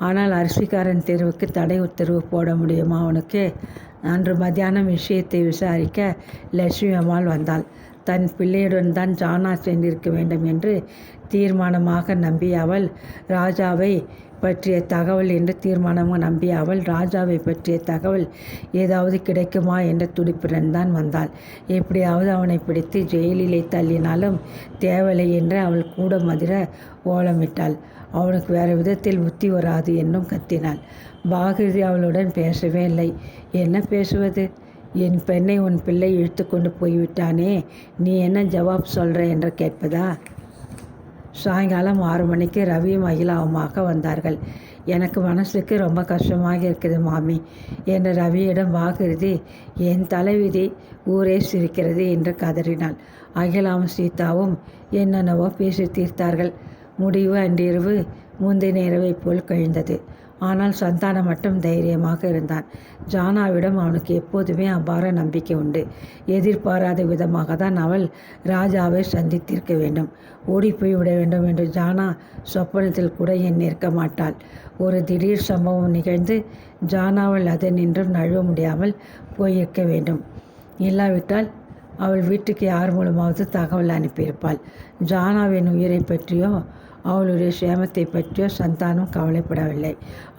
ஆனால் அரிசிக்காரன் தெருவுக்கு தடை உத்தரவு போட முடியுமா அவனுக்கு? அன்று மத்தியானம் விஷயத்தை விசாரிக்க லட்சுமி அம்மாள் வந்தாள். தன் பிள்ளையுடன் தான் ஜானா சென்றிருக்க வேண்டும் என்று தீர்மானமாக நம்பிய அவள் ராஜாவை பற்றிய தகவல் என்று தீர்மானமாக நம்பிய அவள் ராஜாவை பற்றிய தகவல் ஏதாவது கிடைக்குமா என்ற துடிப்புடன் தான் வந்தாள். எப்படியாவது அவனை பிடித்து ஜெயிலிலே தள்ளினாலும் தேவலை என்று அவள் கூட மதிர ஓலமிட்டாள். அவனுக்கு வேறு விதத்தில் புத்தி வராது என்னும் கத்தினாள். பாகிருதி அவளுடன் பேசவே இல்லை. என்ன பேசுவது? என் பெண்ணை உன் பிள்ளை இழுத்து கொண்டு போய்விட்டானே, நீ என்ன ஜவாப் சொல்கிற என்று கேட்பதா? சாயங்காலம் 6 மணிக்கு ரவியும் அகிலாவுமாக வந்தார்கள். எனக்கு மனசுக்கு ரொம்ப கஷ்டமாக இருக்குது மாமி என்ற ரவியிடம் பாகிருதி என் தலைவிதி, ஊரே சிரிக்கிறது என்று கதறினாள். அகிலாவும் சீதாவும் என்னென்னவோ பேசி தீர்த்தார்கள். முடிவு அன்றிரவு முந்தின இரவை போல் கழிந்தது. ஆனால் சந்தானம் மட்டும் தைரியமாக இருந்தான். ஜானாவிடம் அவனுக்கு எப்போதுமே அபார நம்பிக்கை உண்டு. எதிர்பாராத விதமாக தான் அவள் ராஜாவை சந்தித்திருக்க வேண்டும். ஓடிப்போய் விட வேண்டும் என்று ஜானா சொப்பனத்தில் கூட எண்ணிருக்க மாட்டாள். ஒரு திடீர் சம்பவம் நிகழ்ந்து ஜானாவள் அதை நின்றும் நழுவ முடியாமல் போயிருக்க வேண்டும். இல்லாவிட்டால் அவள் வீட்டுக்கு யார் மூலமாவது தகவல் அனுப்பியிருப்பாள். ஜானாவின் உயிரை பற்றியோ அவளுடைய சேமத்தை பற்றியோ சந்தானம் கவலைப்படவில்லை.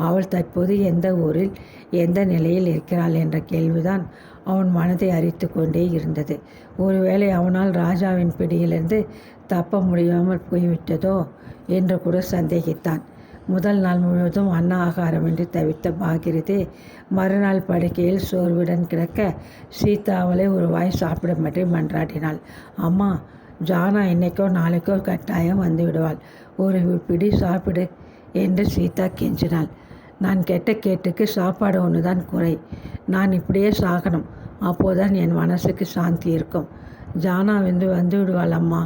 அவள் தற்போது எந்த ஊரில் எந்த நிலையில் இருக்கிறாள் என்ற கேள்விதான் அவன் மனதை அரித்து கொண்டே இருந்தது. ஒருவேளை அவனால் ராஜாவின் பிடியிலிருந்து தப்ப முடியாமல் போய்விட்டதோ என்று கூட சந்தேகித்தான். முதல் நாள் முழுவதும் அன்ன ஆகாரமின்றி தவித்த பாகிருதி மறுநாள் படுக்கையில் சோர்வுடன் கிடக்க சீதா அவளை ஒரு வாய் சாப்பிடும்படி மன்றாடினாள். அம்மா, ஜானா இன்னைக்கோ நாளைக்கோ கட்டாயம் வந்து விடுவாள், ஒரு பிடி சாப்பிடு என்று சீதா கெஞ்சினாள். நான் கெட்ட கேட்டுக்கு சாப்பாடு ஒன்று தான் குறை. நான் இப்படியே சாகணும், அப்போதான் என் மனசுக்கு சாந்தி இருக்கும். ஜானா வந்து விடுவாள் அம்மா.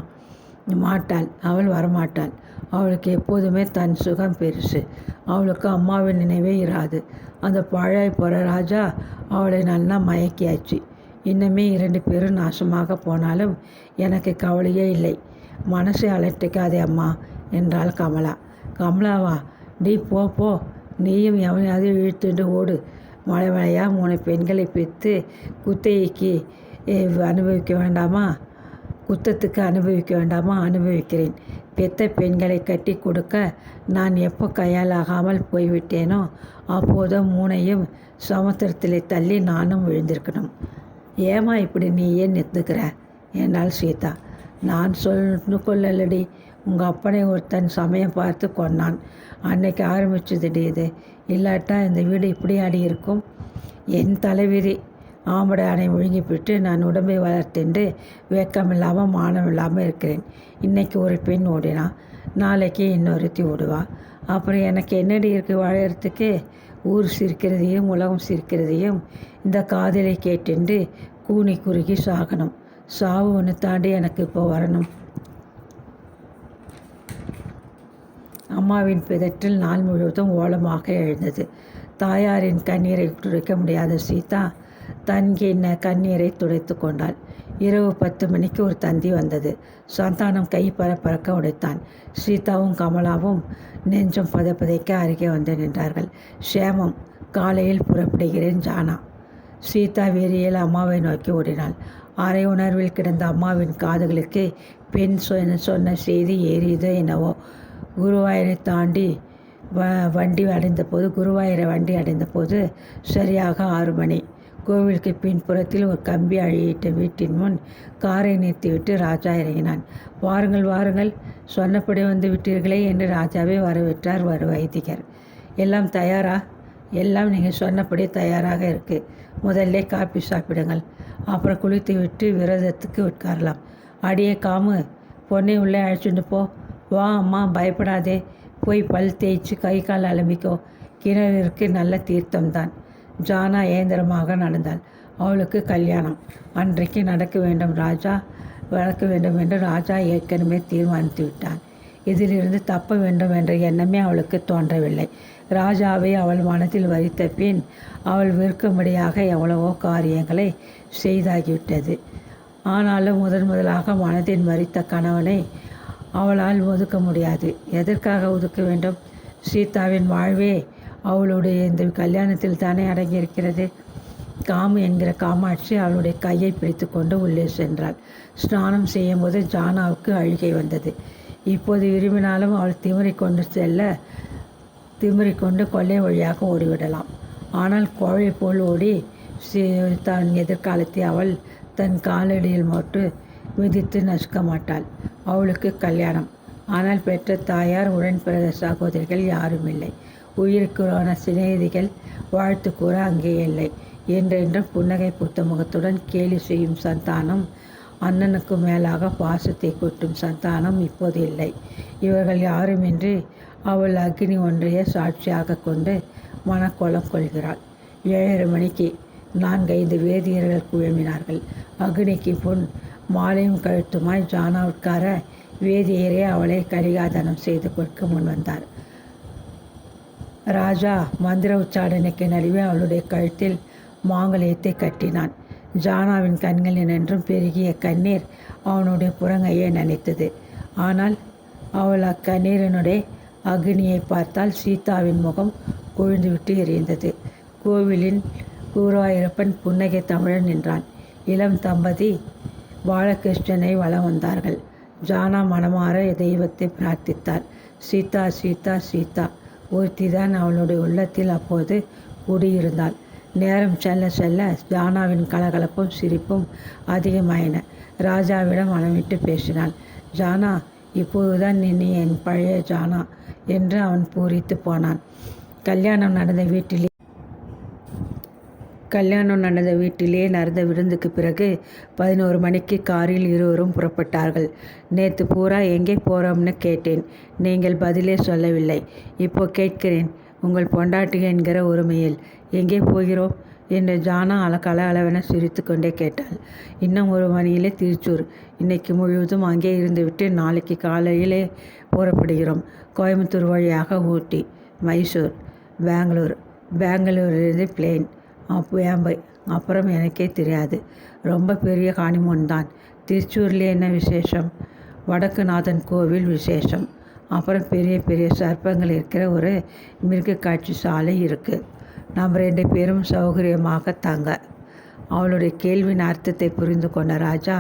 மாட்டாள், அவள் வரமாட்டாள். அவளுக்கு எப்போதுமே தன் சுகம் பெருசு. அவளுக்கு அம்மாவின் நினைவே இராது. அந்த பாழாய் போகிற ராஜா அவளை நல்லா மயக்கியாச்சு. இன்னுமே 2 பேரும் நாசமாக போனாலும் எனக்கு கவலையே இல்லை. மனசை அலட்டிக்காதே அம்மா என்றாள் கமலா. கமலாவா? நீ போ, நீயும் எவனையாவது இழுத்துட்டு ஓடு. மழை மழையாக 3 பெண்களை பெற்று குத்தைக்கு அனுபவிக்க வேண்டாமா? குத்தத்துக்கு அனுபவிக்க வேண்டாமா? அனுபவிக்கிறேன். பெத்த பெண்களை கட்டி கொடுக்க நான் எப்போ கையாலாகாமல் போய்விட்டேனோ அப்போதோ 3ஐயும் சமுத்திரத்திலே தள்ளி நானும் விழுந்திருக்கணும். ஏமா இப்படி நீ ஏன் நிறுத்துக்கிற என்றாள் சீதா. நான் கொள்ளலடி, உங்கள் அப்பனை ஒருத்தன் சமயம் பார்த்து கொன்னான். அன்னைக்கு ஆரம்பிச்சதுடி இது. இல்லாட்டா இந்த வீடு இப்படி ஆடி இருக்கும். என் தலைவிதி. ஆம்படை அணை விழுங்கிப்பிட்டு நான் உடம்பை வளர்த்துண்டு வேக்கம் இல்லாமல் மானம் இல்லாமல் இருக்கிறேன். இன்றைக்கி ஒரு பெண் ஓடினா, நாளைக்கு இன்னொருத்தி ஓடுவா. அப்புறம் எனக்கு என்னடி இருக்குது வாழறதுக்கு? ஊர் சிரிக்கிறதையும் உலகம் சிரிக்கிறதையும் இந்த காதலை கேட்டுண்டு கூனி குறுகி சாகணும். சாவு ஒன்று தாண்டி எனக்கு இப்போ வரணும். அம்மாவின் பிதற்றில் நாள் முழுவதும் ஓலமாக எழுந்தது. தாயாரின் கண்ணீரை துடைக்க முடியாத சீதா தன் கண்ணீரை துடைத்து கொண்டாள். இரவு 10 மணிக்கு ஒரு தந்தி வந்தது. சந்தானம் கை பரப்பறக்க உடைத்தான். சீதாவும் கமலாவும் நெஞ்சம் பதைக்க அருகே வந்து நின்றார்கள். ஷேமம், காலையில் புறப்படுகிறேன் ஜானா. சீதா வெறியில் அம்மாவை நோக்கி ஓடினாள். அரை உணர்வில் கிடந்த அம்மாவின் காதுகளுக்கு பெண் சொன்ன செய்தி ஏறியதோ என்னவோ. குருவாயூரை தாண்டி குருவாயூரை வண்டி அடைந்தபோது சரியாக 6 மணி. கோவிலுக்கு பின்புறத்தில் ஒரு கம்பி அழியிட்ட வீட்டின் முன் காரை நிறுத்திவிட்டு ராஜா இறங்கினான். வாருங்கள், சொன்னபடி வந்து விட்டீர்களே என்று ராஜாவை வரவேற்றார் வைதிகர். எல்லாம் தயாரா? எல்லாம் நீங்கள் சொன்னபடி தயாராக இருக்குது. முதல்ல காப்பி சாப்பிடுங்கள், அப்புறம் குளித்து விட்டு விரதத்துக்கு உட்காரலாம். அடியே காமு, பொண்ணை உள்ளே அழைச்சிட்டு போ. வா அம்மா, பயப்படாதே. போய் பல் தேய்ச்சி கை கால் அலம்பிக்கோ. கிணறு நல்ல தீர்த்தம்தான். ஜானா ஏந்திரமாக நடந்தாள். அவளுக்கு கல்யாணம் அன்றைக்கு நடக்க வேண்டும் என்று ராஜா ஏற்கனவே தீர்மானித்து விட்டான். இதிலிருந்து தப்ப வேண்டும் என்ற எண்ணமே அவளுக்கு தோன்றவில்லை. ராஜாவை அவள் மனத்தில் வரித்த பின் அவள் விற்கும்படியாக எவ்வளவோ காரியங்களை செய்தாகிவிட்டது. ஆனாலும் முதலாக மனதின் வரித்த கணவனை அவளால் ஒதுக்க முடியாது. எதற்காக ஒதுக்க வேண்டும்? சீதாவின் வாழ்வே அவளுடைய இந்த கல்யாணத்தில் தானே அடங்கியிருக்கிறது. காமு என்கிற காமாட்சி அவளுடைய கையை பிடித்து கொண்டு உள்ளே சென்றாள். ஸ்நானம் செய்யும்போது ஜானாவுக்கு அழுகை வந்தது. இப்போது விரும்பினாலும் அவள் திமிரிக்கொண்டு கொல்லை வழியாக ஓடிவிடலாம். ஆனால் கோழை போல் ஓடி தன் எதிர்காலத்தை அவள் தன் காலடியில் போட்டு மிதித்து நசுக்க மாட்டாள். அவளுக்கு கல்யாணம். ஆனால் பெற்ற தாயார், உடன் பிறந்த சகோதரிகள் யாரும் இல்லை. உயிருக்குறான சிநேகிதிகள் வாழ்த்து கூற அங்கே இல்லை. என்றென்றும் புன்னகை பூத்த முகத்துடன் கேலி செய்யும் சந்தானம், அண்ணனுக்கு மேலாக பாசத்தை கூட்டும் சந்தானம் இப்போது இல்லை. இவர்கள் யாருமின்றி அவள் அக்னி ஒன்றைய சாட்சியாக கொண்டு மனக்கோலம் கொள்கிறாள். 7:30 மணிக்கு 4-5 வேதியர்கள் குழுமினார்கள். அக்னிக்கு பொன் மாலையும் கழுத்துமாய் ஜானாவுக்கார வேதியரே அவளை கரிகாதனம் செய்து கொடுக்க முன் வந்தார். ராஜா மந்திர உச்சாடனைக்கு நடுவே அவளுடைய கழுத்தில் மாங்கல்யத்தை கட்டினான். ஜானாவின் கண்களில் நின்றும் பெருகிய கண்ணீர் அவனுடைய புறங்கையை நனைத்தது. ஆனால் அவள் அக்கண்ணீரினுடைய அக்னியை பார்த்தால் சீதாவின் முகம் கொழுந்துவிட்டு எரிந்தது. கோவிலின் குருவாயூரப்பன் புன்னகை தமிழன் நின்றான். இளம் தம்பதி பாலகிருஷ்ணனை வலம் வந்தார்கள். ஜானா மனமாற தெய்வத்தை பிரார்த்தித்தார். சீதா சீதா சீதா ஒருத்திதான் அவளுடைய உள்ளத்தில் அப்போது குடியிருந்தாள். நேரம் செல்ல செல்ல ஜானாவின் கலகலப்பும் சிரிப்பும் அதிகமாயின. ராஜாவிடம் மனமிட்டு பேசினாள். ஜானா, இப்போதுதான் நீ என் பழைய ஜானா என்று அவன் பூரித்து போனான். கல்யாணம் நடந்த வீட்டிலே நடந்த விருந்துக்கு பிறகு 11 மணிக்கு காரில் இருவரும் புறப்பட்டார்கள். நேற்று பூரா எங்கே போகிறோம்னு கேட்டேன். நீங்கள் பதிலே சொல்லவில்லை. இப்போ கேட்கிறேன். உங்கள் பொண்டாட்டி என்கிற உரிமையில் எங்கே போகிறோம் என்று ஜானா அளவென சிரித்து கொண்டே கேட்டாள். இன்னும் 1 மணியிலே திருச்சூர். இன்னைக்கு முழுவதும் அங்கே இருந்துவிட்டு நாளைக்கு காலையிலே புறப்படுகிறோம். கோயம்புத்தூர் வழியாக ஊட்டி, மைசூர், பெங்களூரிலிருந்து பிளேன், மும்பை, அப்புறம் எனக்கே தெரியாது. ரொம்ப பெரிய ஹனிமூன் தான். திருச்சூரில் என்ன விசேஷம்? வடக்குநாதன் கோவில் விசேஷம். அப்புறம் பெரிய பெரிய சர்ப்பங்கள் இருக்கிற ஒரு மிருக காட்சி சாலை இருக்குது. நம்ம 2 பேரும் சௌகரியமாக தங்க. அவளுடைய கேள்வியின் அர்த்தத்தை புரிந்து கொண்ட ராஜா,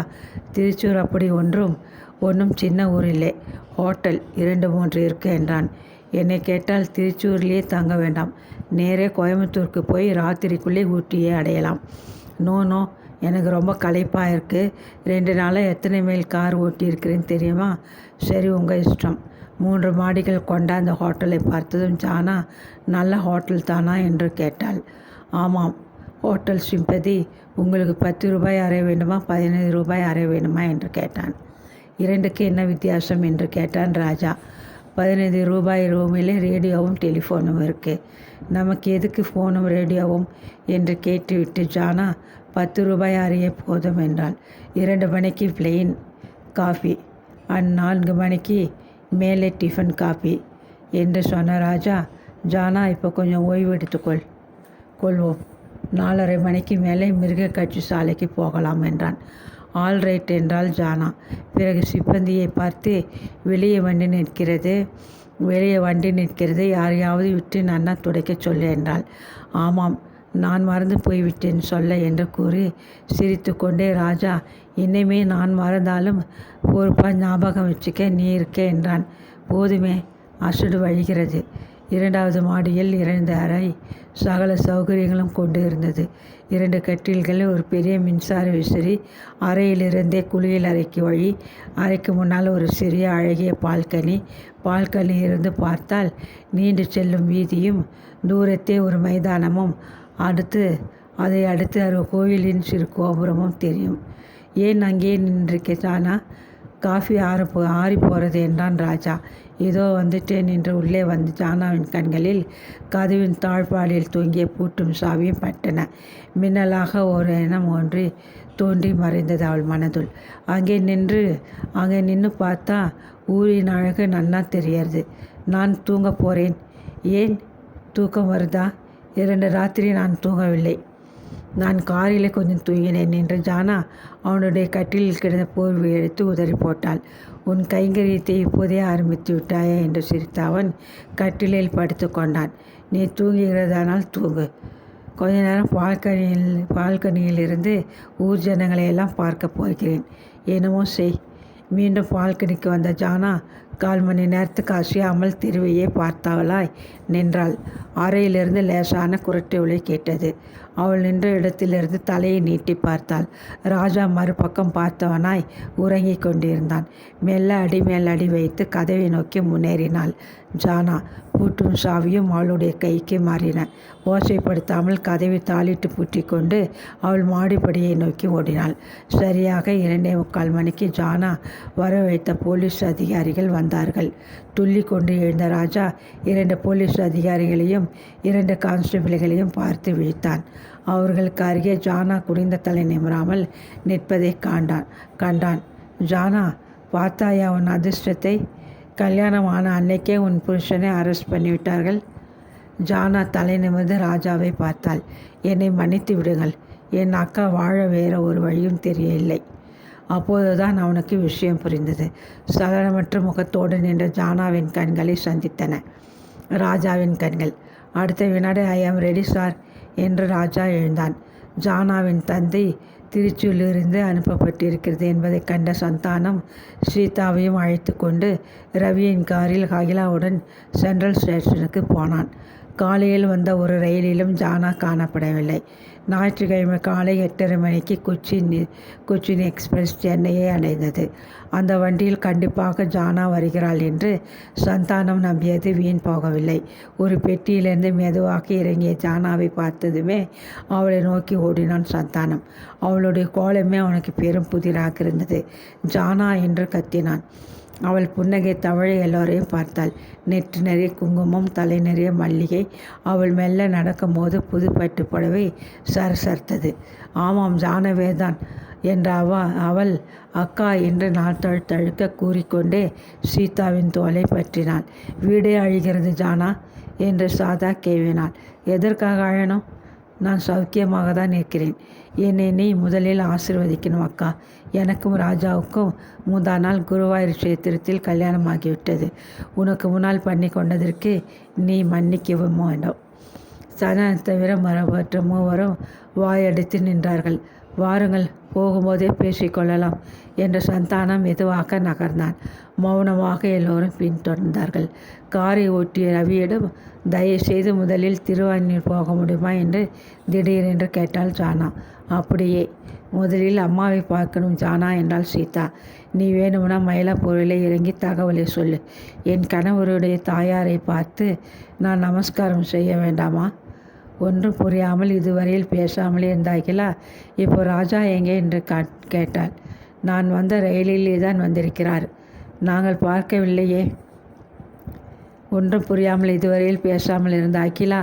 திருச்சூர் அப்படி ஒன்றும் சின்ன ஊர் இல்லை. ஹோட்டல் 2-3 இருக்கு என்றான். என்னை கேட்டால் திருச்சூர்லேயே தங்க வேண்டாம். நேரே கோயம்புத்தூருக்கு போய் ராத்திரிக்குள்ளே ஊட்டியே அடையலாம். நோ, எனக்கு ரொம்ப களைப்பாக இருக்குது. 2 நாளாக எத்தனை மைல் கார் ஓட்டியிருக்கிறேன்னு தெரியுமா? சரி, உங்கள் இஷ்டம். 3 மாடிகள் கொண்ட அந்த ஹோட்டலை பார்த்ததும் ஜானா, நல்ல ஹோட்டல் தானா என்று கேட்டாள். ஆமாம். Hotel sympathy. உங்களுக்கு 10 ரூபாய் அறை வேண்டுமா, 15 ரூபாய் அறை வேண்டுமா என்று கேட்டான். 2க்கு என்ன வித்தியாசம் என்று கேட்டான் ராஜா. 15 ரூபாய் ரூமில் ரேடியோவும் டெலிஃபோனும் இருக்குது. நமக்கு எதுக்கு ஃபோனும் ரேடியோவும் என்று கேட்டுவிட்டு ஜானா 10 ரூபாய் அறையே போதும் என்றாள். 2 மணிக்கு பிளெயின் காஃபி அண்ட் 4 மணிக்கு மேலே டிஃபன் காஃபி என்று சொன்ன ராஜா, ஜானா, இப்போ கொஞ்சம் ஓய்வு கொள்வோம். 4:30 மணிக்கு மேலே மிருக காட்சி சாலைக்கு போகலாம் என்றான். ஆல் ரைட் என்றாள் ஜானா. பிறகு சிப்பந்தியை பார்த்து, வெளியே வண்டி நிற்கிறது, யாரையாவது விட்டு நன்னா துடைக்க சொல்லு என்றாள். ஆமாம், நான் மறந்து போய்விட்டேன் சொல்ல என்று கூறி சிரித்து கொண்டே ராஜா, இனிமே நான் மறந்தாலும் பொறுப்பாக ஞாபகம் வச்சுக்க நீ இருக்க என்றான். போதுமே, அசுடு வழிகிறது. 2வது மாடியில் 2 அறை சகல சௌகரியங்களும் கொண்டு இருந்தது. 2 கட்டில்கள், ஒரு பெரிய மின்சார விசிறி, அறையிலிருந்தே குளியல் அறைக்கு வழி, அறைக்கு முன்னால் ஒரு சிறிய அழகிய பால்கனி இருந்து பார்த்தால் நீண்டு செல்லும் வீதியும், தூரத்தே ஒரு மைதானமும், அதை அடுத்து ஒரு கோயிலின் சிறு கோபுரமும் தெரியும். ஏன் அங்கே நின்றிருக்கானா? காஃபி ஆறி போகிறது என்றான் ராஜா. இதோ வந்துட்டேன் என்று உள்ளே வந்து ஜானாவின் கண்களில் கதவின் தாழ்பாடியில் தூங்கிய பூட்டும் சாவியும் பட்டன. மின்னலாக ஒரு எண்ணம் ஒன்று தோன்றி மறைந்தது அவள் மனதுள். அங்கே நின்று பார்த்தா ஊரின் அழகு நன்னா தெரியறது. நான் தூங்க போகிறேன். ஏன் தூக்கம் வருதா? 2 ராத்திரி நான் தூங்கவில்லை. நான் காரிலே கொஞ்சம் தூங்கினேன் என்று ஜானா அவனுடைய கட்டிலில் கிடந்த போர்வை எடுத்து உதறி போட்டாள். உன் கைங்கரியத்தை இப்போதே ஆரம்பித்து விட்டாயா என்று சிரித்த அவன் கட்டிலில் படுத்து கொண்டான். நீ தூங்குகிறதானால் தூங்கு. கொஞ்ச நேரம் பால்கனியில் இருந்து ஊர் ஜனங்களை எல்லாம் பார்க்க போகிறேன். என்னமோ செய். மீண்டும் பால்கனிக்கு வந்த ஜானா 1/4 மணி நேரத்துக்கு அசையாமல் தெருவையே பார்த்தவளாய் நின்றாள். அறையிலிருந்து லேசான குரட்டை ஒலி கேட்டது. அவள் நின்ற இடத்திலிருந்து தலையை நீட்டி பார்த்தாள். ராஜா மறுபக்கம் பார்த்தவனாய் உறங்கிக் கொண்டிருந்தான். மெல்ல அடி மேல் அடி வைத்து கதவை நோக்கி முன்னேறினாள். ஜானா பூட்டும் சாவியும் அவளுடைய கைக்கு மாறின. ஓசைப்படுத்தாமல் கதவை தாளிட்டு பூட்டி கொண்டு அவள் மாடிப்படியை நோக்கி ஓடினாள். சரியாக 2:45 மணிக்கு ஜானா வரவழைத்த போலீஸ் அதிகாரிகள் வந்தார்கள். துள்ளி கொண்டு எழுந்த ராஜா 2 போலீஸ் அதிகாரிகளையும் 2 கான்ஸ்டபிள்களையும் பார்த்து விழித்தான். அவர்களுக்கு அருகே ஜானா குனிந்த தலை நிமிராமல் நிற்பதை கண்டான். ஜானா, பார்த்தாயா உன் அதிர்ஷ்டத்தை? கல்யாணம் ஆன அன்னைக்கே உன் புருஷனை அரெஸ்ட் பண்ணிவிட்டார்கள். ஜானா தலை நிமிர்ந்து ராஜாவை பார்த்தாள். என்னை மன்னித்து விடுங்கள். என் அக்கா வாழ வேறு ஒரு வழியும் தெரியவில்லை. அப்போதுதான் அவனுக்கு விஷயம் புரிந்தது. சலனமற்ற முகத்தோடு நின்ற ஜானாவின் கண்களை சந்தித்தன ராஜாவின் கண்கள். அடுத்த வினாடி ஐ ஆம் ரெடி சார் என்று ராஜா எழுந்தான். ஜானாவின் தந்தை திருச்சியிலிருந்து அனுப்பப்பட்டிருக்கிறது என்பதை கண்ட சந்தானம் சீதாவையும் அழைத்து கொண்டு ரவியின் காரில் அகிலாவுடன் சென்ட்ரல் ஸ்டேஷனுக்கு போனான். காலையில் வந்த ஒரு ரயிலிலும் ஜானா காணப்படவில்லை. ஞாயிற்றுக்கிழமை காலை 8:30 மணிக்கு கொச்சின் எக்ஸ்பிரஸ் சென்னையை அடைந்தது. அந்த வண்டியில் கண்டிப்பாக ஜானா வருகிறாள் என்று சந்தானம் நம்பியது வீண் போகவில்லை. ஒரு பெட்டியிலிருந்து மெதுவாக இறங்கிய ஜானாவை பார்த்ததுமே அவளை நோக்கி ஓடினான் சந்தானம். அவளுடைய கோலமே அவனுக்கு பெரும் புதிராக இருந்தது. ஜானா என்று கத்தினான். அவள் புன்னகை தவழ எல்லோரையும் பார்த்தாள். நெற்றி நிறைய குங்குமம், தலை நிறைய மல்லிகை. அவள் மெல்ல நடக்கும்போது புது பட்டு புடவை சரசர்த்தது. ஆமாம், ஜானவேதான் என்ற அவள் அக்கா என்று நாள் தழுக்க கூறிக்கொண்டே சீதாவின் தோலை பற்றினாள். வீடே அழிகிறது ஜானா என்று சாதா கேவினாள். எதற்காக அழணும்? நான் சௌக்கியமாக தான் இருக்கிறேன். என்னை நீ முதலில் ஆசீர்வதிக்கணும் அக்கா. எனக்கும் ராஜாவுக்கும் முந்தா நாள் குருவாயூர் கஷேத்திரத்தில் கல்யாணமாகிவிட்டது. உனக்கு முன்னால் பண்ணி கொண்டதற்கு நீ மன்னிக்கவும் வேண்டும். சதனை தவிர மற்ற மூவரும் வாயடித்து நின்றார்கள். வாருங்கள், போகும்போதே பேசிக்கொள்ளலாம் என்ற சந்தானம் மெதுவாக நகர்ந்தான். மௌனமாக எல்லோரும் பின்தொடர்ந்தார்கள். காரை ஓட்டிய ரவியிடம், தயவுசெய்து முதலில் திருவான்மியூர் போக முடியுமா என்று திடீரென்று கேட்டாள் ஜானா. அப்படியே. முதலில் அம்மாவை பார்க்கணும் ஜானா என்றாள் சீதா. நீ வேணும்னா மயிலாப்பூரில் இறங்கி தகவலை சொல்லு. என் கணவருடைய தாயாரை பார்த்து நான் நமஸ்காரம் செய்ய வேண்டாமா? ஒன்றும் புரியாமல் இதுவரையில் பேசாமலே இருந்தார்களா? இப்போ ராஜா எங்கே என்று கேட்டாள். நான் வந்த ரயிலிலே தான் வந்திருக்கிறார். நாங்கள் பார்க்கவில்லையே. ஒன்றும் புரியாமல் இதுவரையில் பேசாமல் இருந்த அகிலா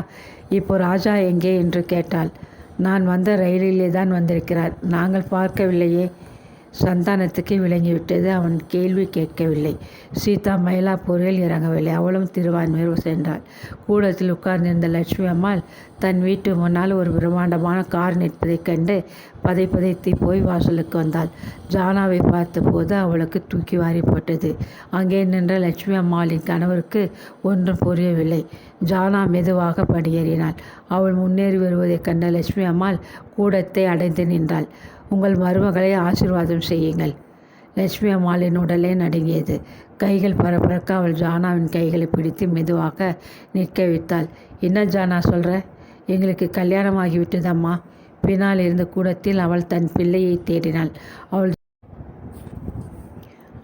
இப்போ ராஜா எங்கே என்று கேட்டாள். நான் வந்த ரயிலிலே தான் வந்திருக்கிறார். நாங்கள் பார்க்கவில்லையே. சந்தானத்துக்கு விளங்கிவிட்டது. அவன் கேள்வி கேட்கவில்லை. சீதா மயிலாப்பூரில் இறங்கவில்லை. அவளும் திருவான்மியூர் சென்றாள். கூடத்தில் உட்கார்ந்திருந்த லட்சுமி அம்மாள் தன் வீட்டு முன்னால் ஒரு பிரம்மாண்டமான கார் நிற்பதைக் கண்டு பதைத்து போய் வாசலுக்கு வந்தாள். ஜானாவை பார்த்தபோது அவளுக்கு தூக்கி வாரி போட்டது. அங்கே நின்ற லட்சுமி அம்மாளின் கணவருக்கு ஒன்றும் புரியவில்லை. ஜானா மெதுவாக படியேறினாள். அவள் முன்னேறி வருவதைக் கண்ட லட்சுமி அம்மாள் கூடத்தை அடைந்து நின்றாள். உங்கள் மருமகளை ஆசீர்வாதம் செய்யுங்கள். லட்சுமி அம்மாளின் உடலே நடுங்கியது. கைகள் பரபரக்க அவள் ஜானாவின் கைகளை பிடித்து மெதுவாக நிற்க வைத்தாள். என்ன ஜானா சொல்கிற? எங்களுக்கு கல்யாணமாகிவிட்டதம்மா. பின்னால் இருந்த கூடத்தில் அவள் தன் பிள்ளையை தேடினாள்.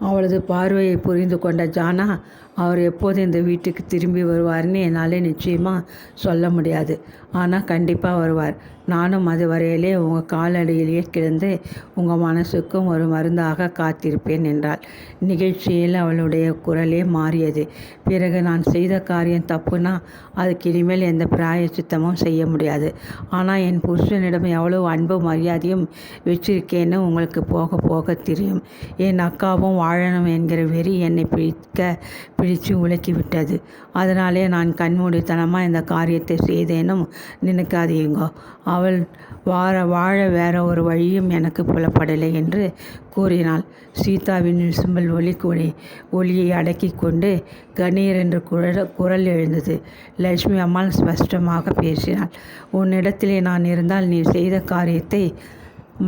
அவளது பார்வையை புரிந்து கொண்ட ஜானா, அவர் எப்போது இந்த வீட்டுக்கு திரும்பி வருவார்னு என்னால் நிச்சயமாக சொல்ல முடியாது. ஆனால் கண்டிப்பாக வருவார். நானும் அது வரையிலே உங்கள் காலடியிலேயே கிடந்து உங்கள் மனசுக்கும் ஒரு மருந்தாக காத்திருப்பேன் என்றாள். நிகழ்ச்சியில் அவளுடைய குரலே மாறியது. பிறகு நான் செய்த காரியம் தப்புனா அதுக்கு இனிமேல் எந்த பிராயச்சித்தமும் செய்ய முடியாது. ஆனால் என் புருஷனிடம் எவ்வளோ அன்பு மரியாதையும் வச்சிருக்கேன்னு உங்களுக்கு போக போக தெரியும். என் அக்காவும் வாழணும் என்கிற வெறி என்னை பிடிச்சு உலக்கிவிட்டது. அதனாலே நான் கண்மூடித்தனமாக இந்த காரியத்தை செய்தேனும் நினைக்காதீங்கோ. அவள் வாழ வேற ஒரு வழியும் எனக்கு புலப்படலை என்று கூறினாள். சீதாவின் விசும்பல் ஒளியை அடக்கி கொண்டு கணீர் என்று குரல் எழுந்தது. லட்சுமி அம்மாள் ஸ்பஷ்டமாக பேசினாள். உன்னிடத்திலே நான் இருந்தால் நீ செய்த காரியத்தை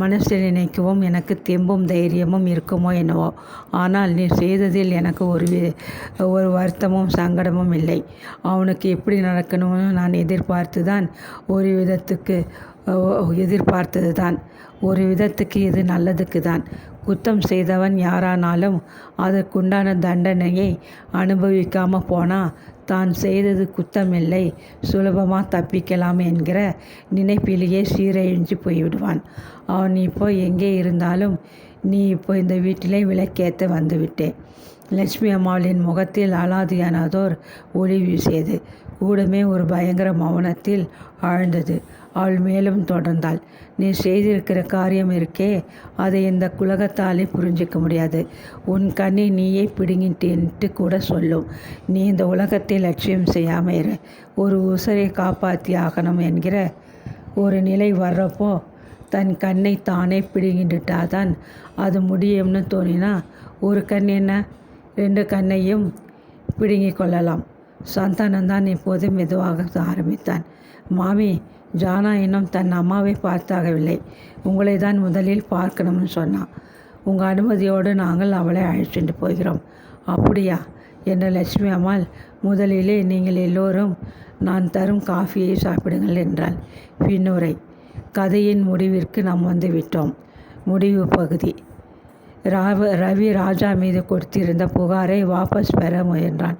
மனசில் நினைக்கவும் எனக்கு தெம்பும் தைரியமும் இருக்குமோ என்னவோ. ஆனால் நீ செய்ததில் எனக்கு ஒரு வருத்தமும் சங்கடமும் இல்லை. அவனுக்கு எப்படி நடக்கணும்னு நான் எதிர்பார்த்தது தான். ஒரு விதத்துக்கு இது நல்லதுக்கு தான். குத்தம் செய்தவன் யாரானாலும் அதற்குண்டான தண்டனையை அனுபவிக்காமல் போனால் தான் செய்தது குத்தமில்லை, சுலபமாக தப்பிக்கலாம் என்கிற நினைப்பிலேயே சீரழிஞ்சு போய்விடுவான். அவன் இப்போ எங்கே இருந்தாலும் நீ இப்போ இந்த வீட்டிலே விளக்கேற்ற வந்துவிட்டேன். லட்சுமி அம்மாளின் முகத்தில் அலாதியானதோர் ஒளி வீசியது. கூடமே ஒரு பயங்கர மௌனத்தில் ஆழ்ந்தது. அவள் மேலும் தொடர்ந்தாள். நீ செய்திருக்கிற காரியம் இருக்கே, அதை இந்த குலகத்தாலே புரிஞ்சிக்க முடியாது. உன் கண்ணை நீயே பிடுங்கிட்டேன்ட்டு கூட சொல்லும். நீ இந்த உலகத்தை லட்சியம் செய்யாமல் இரு. ஒரு உசரை காப்பாற்றி ஆகணும் என்கிற ஒரு நிலை வர்றப்போ தன் கண்ணை தானே பிடுங்கிட்டாதான் அது முடியும்னு தோணினா ஒரு கண் என்ன 2 கண்ணையும் பிடுங்கி கொள்ளலாம். சந்தானந்தான் இப்போது மெதுவாக ஆரம்பித்தான். மாமி, ஜானா இன்னும் தன் அம்மாவை பார்த்தாகவில்லை. உங்களை தான் முதலில் பார்க்கணும்னு சொன்னான். உங்கள் அனுமதியோடு நாங்கள் அவளை அழைச்சிட்டு போகிறோம். அப்படியா என்ற லட்சுமி அம்மாள், முதலிலே நீங்கள் எல்லோரும் நான் தரும் காஃபியை சாப்பிடுங்கள் என்றாள். பின்னுரை. கதையின் முடிவிற்கு நாம் வந்து விட்டோம். முடிவு பகுதி. ரவி ராஜா மீது கொடுத்திருந்த புகாரை வாபஸ் பெற முயன்றான்.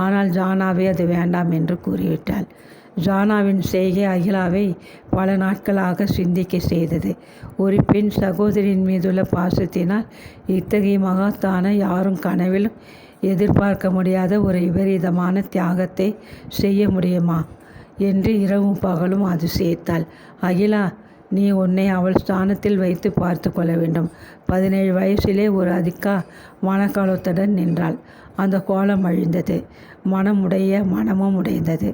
ஆனால் ஜானாவே அது வேண்டாம் என்று கூறிவிட்டாள். ஜானாவின் செய்கை அகிலாவை பல நாட்களாக சிந்திக்க செய்தது. ஒரு பெண் சகோதரியின் மீதுள்ள பாசத்தினால் இத்தகைய மகத்தான யாரும் கனவிலும் எதிர்பார்க்க முடியாத ஒரு விபரீதமான தியாகத்தை செய்ய முடியுமா என்று இரவும் பகலும் அது சேர்த்தாள். அகிலா, நீ உன்னை அவள் ஸ்தானத்தில் வைத்து பார்த்து கொள்ள வேண்டும். 17 வயசிலே ஒரு அதிகா மனக்காலத்துடன் நின்றாள். அந்த கோலம் அழிந்தது. மனமும் உடைந்தது.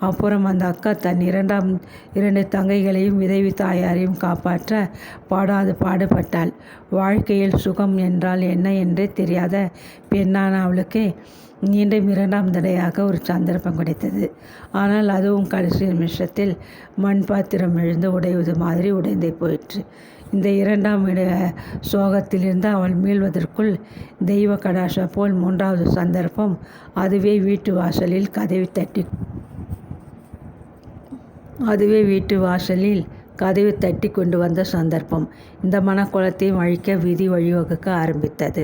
அப்புறம் அந்த அக்கா தன் 2 தங்கைகளையும் விதவி தாயாரையும் காப்பாற்ற பாடுபட்டாள். வாழ்க்கையில் சுகம் என்றால் என்ன என்றே தெரியாத பெண்ணான அவளுக்கு மீண்டும் 2ஆம் தடையாக ஒரு சந்தர்ப்பம் கிடைத்தது. ஆனால் அதுவும் கடைசி நிமிஷத்தில் மண் பாத்திரம் எழுந்து உடைவது மாதிரி உடைந்தே போயிற்று. இந்த 2ஆம் சோகத்திலிருந்து அவள் மீள்வதற்குள் தெய்வ கடாசம் போல் 3வது சந்தர்ப்பம் அதுவே வீட்டு வாசலில் கதவை தட்டி கொண்டு வந்த சந்தர்ப்பம். இந்த மனக்குளத்தையும் அழிக்க விதி வழிவகுக்க ஆரம்பித்தது.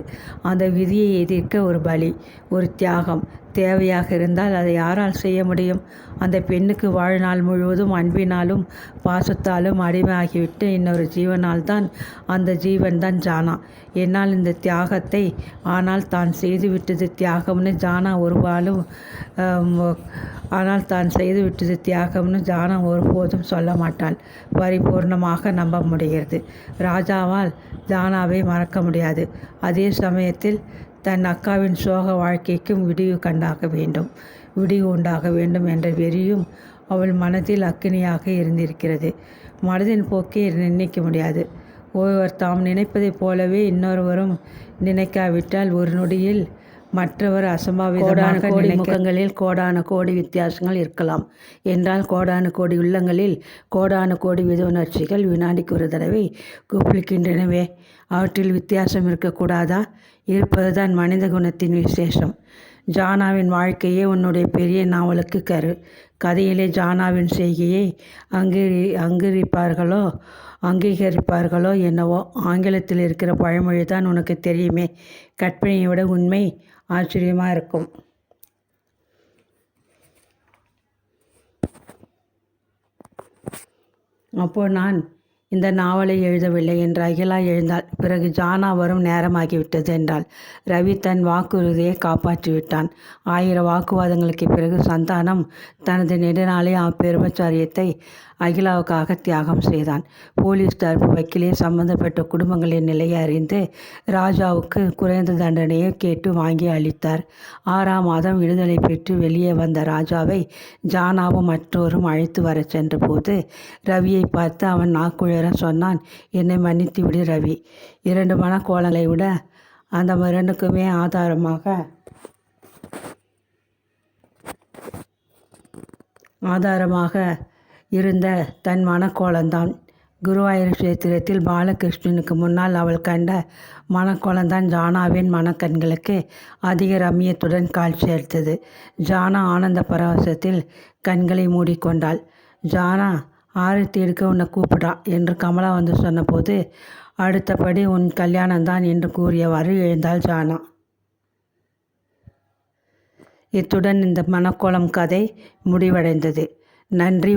அந்த விதியை எதிர்க்க ஒரு பலி, ஒரு தியாகம் தேவையாக இருந்தால் அதை யாரால் செய்ய முடியும்? அந்த பெண்ணுக்கு வாழ்நாள் முழுவதும் அன்பினாலும் பாசத்தாலும் அடிமையாகிவிட்டு இன்னொரு ஜீவனால்தான். அந்த ஜீவன்தான் ஜானா. என்னால் இந்த தியாகத்தை, ஆனால் தான் செய்துவிட்டது தியாகம்னு ஜானா ஒருபோதும் சொல்ல மாட்டாள். பரிபூர்ணமாக நம்ப முடிகிறது. ராஜாவால் ஜானாவை மறக்க முடியாது. அதே சமயத்தில் தன் அக்காவின் சோக வாழ்க்கைக்கும் விடிவு உண்டாக வேண்டும் என்ற வெறியும் அவள் மனதில் அக்கினியாக இருந்திருக்கிறது. மனதின் போக்கை நிர்ணயிக்க முடியாது. ஒருவர் தாம் நினைப்பதைப் போலவே இன்னொருவரும் நினைக்காவிட்டால் ஒரு நொடியில் மற்றவர் அசம்பாவிதமாக முகங்களில் கோடான கோடி வித்தியாசங்கள் இருக்கலாம் என்றால் கோடான கோடி உள்ளங்களில் கோடான கோடி உணர்ச்சிகள் வினாடிக்கு ஒரு தடவை கூப்பிடுகின்றனவே, அவற்றில் வித்தியாசம் இருக்கக்கூடாதா? இருப்பதுதான் மனித குணத்தின் விசேஷம். ஜானாவின் வாழ்க்கையே உன்னுடைய பெரிய நாவலுக்கு கதையிலே ஜானாவின் செய்கையை அங்கீகரிப்பார்களோ என்னவோ. ஆங்கிலத்தில் இருக்கிற பழமொழி தான் உனக்கு தெரியுமே, கற்பனையை விட உண்மை ஆச்சரியமாக இருக்கும். அப்போ நான் இந்த நாவலை எழுதவில்லை என்று அகிலா எழுந்தாள். பிறகு ஜானா வரும் நேரமாகிவிட்டது என்றாள். ரவி தன் வாக்குறுதியை காப்பாற்றிவிட்டான். 1000 வாக்குவாதங்களுக்கு பிறகு சந்தானம் தனது நெடுநாளை பிரம்மச்சாரியத்தை அகிலாவுக்காக தியாகம் செய்தான். போலீஸ் தரப்பு வக்கீலே சம்பந்தப்பட்ட குடும்பங்களின் நிலையை அறிந்து ராஜாவுக்கு குறைந்த தண்டனையை கேட்டு வாங்கி அளித்தார். 6ஆம் மாதம் விடுதலை பெற்று வெளியே வந்த ராஜாவை ஜானாவும் மற்றோரும் அழைத்து வர சென்றபோது ரவியை பார்த்து அவன் நாக்குழற சொன்னான், என்னை மன்னித்து விடு ரவி. 2 மனக்கோலங்களை விட அந்த 2க்குமே ஆதாரமாக இருந்த தன் மனக்கோலந்தான். குருவாயூர் கஷேத்திரத்தில் பாலகிருஷ்ணனுக்கு முன்னால் அவள் கண்ட மனக்கோலந்தான் ஜானாவின் மனக்கண்களுக்கு அதிக ரம்மியத்துடன் காட்சியளித்தது. ஜானா ஆனந்த பரவசத்தில் கண்களை மூடிக்கொண்டாள். ஜானா, ஆரத்தி எடுக்க உன்னை கூப்பிடா என்று கமலா வந்து சொன்னபோது அடுத்தபடி உன் கல்யாணம்தான் என்று கூறியவாறு எழுந்தாள் ஜானா. இத்துடன் இந்த மனக்கோலம் கதை முடிவடைந்தது. நன்றி.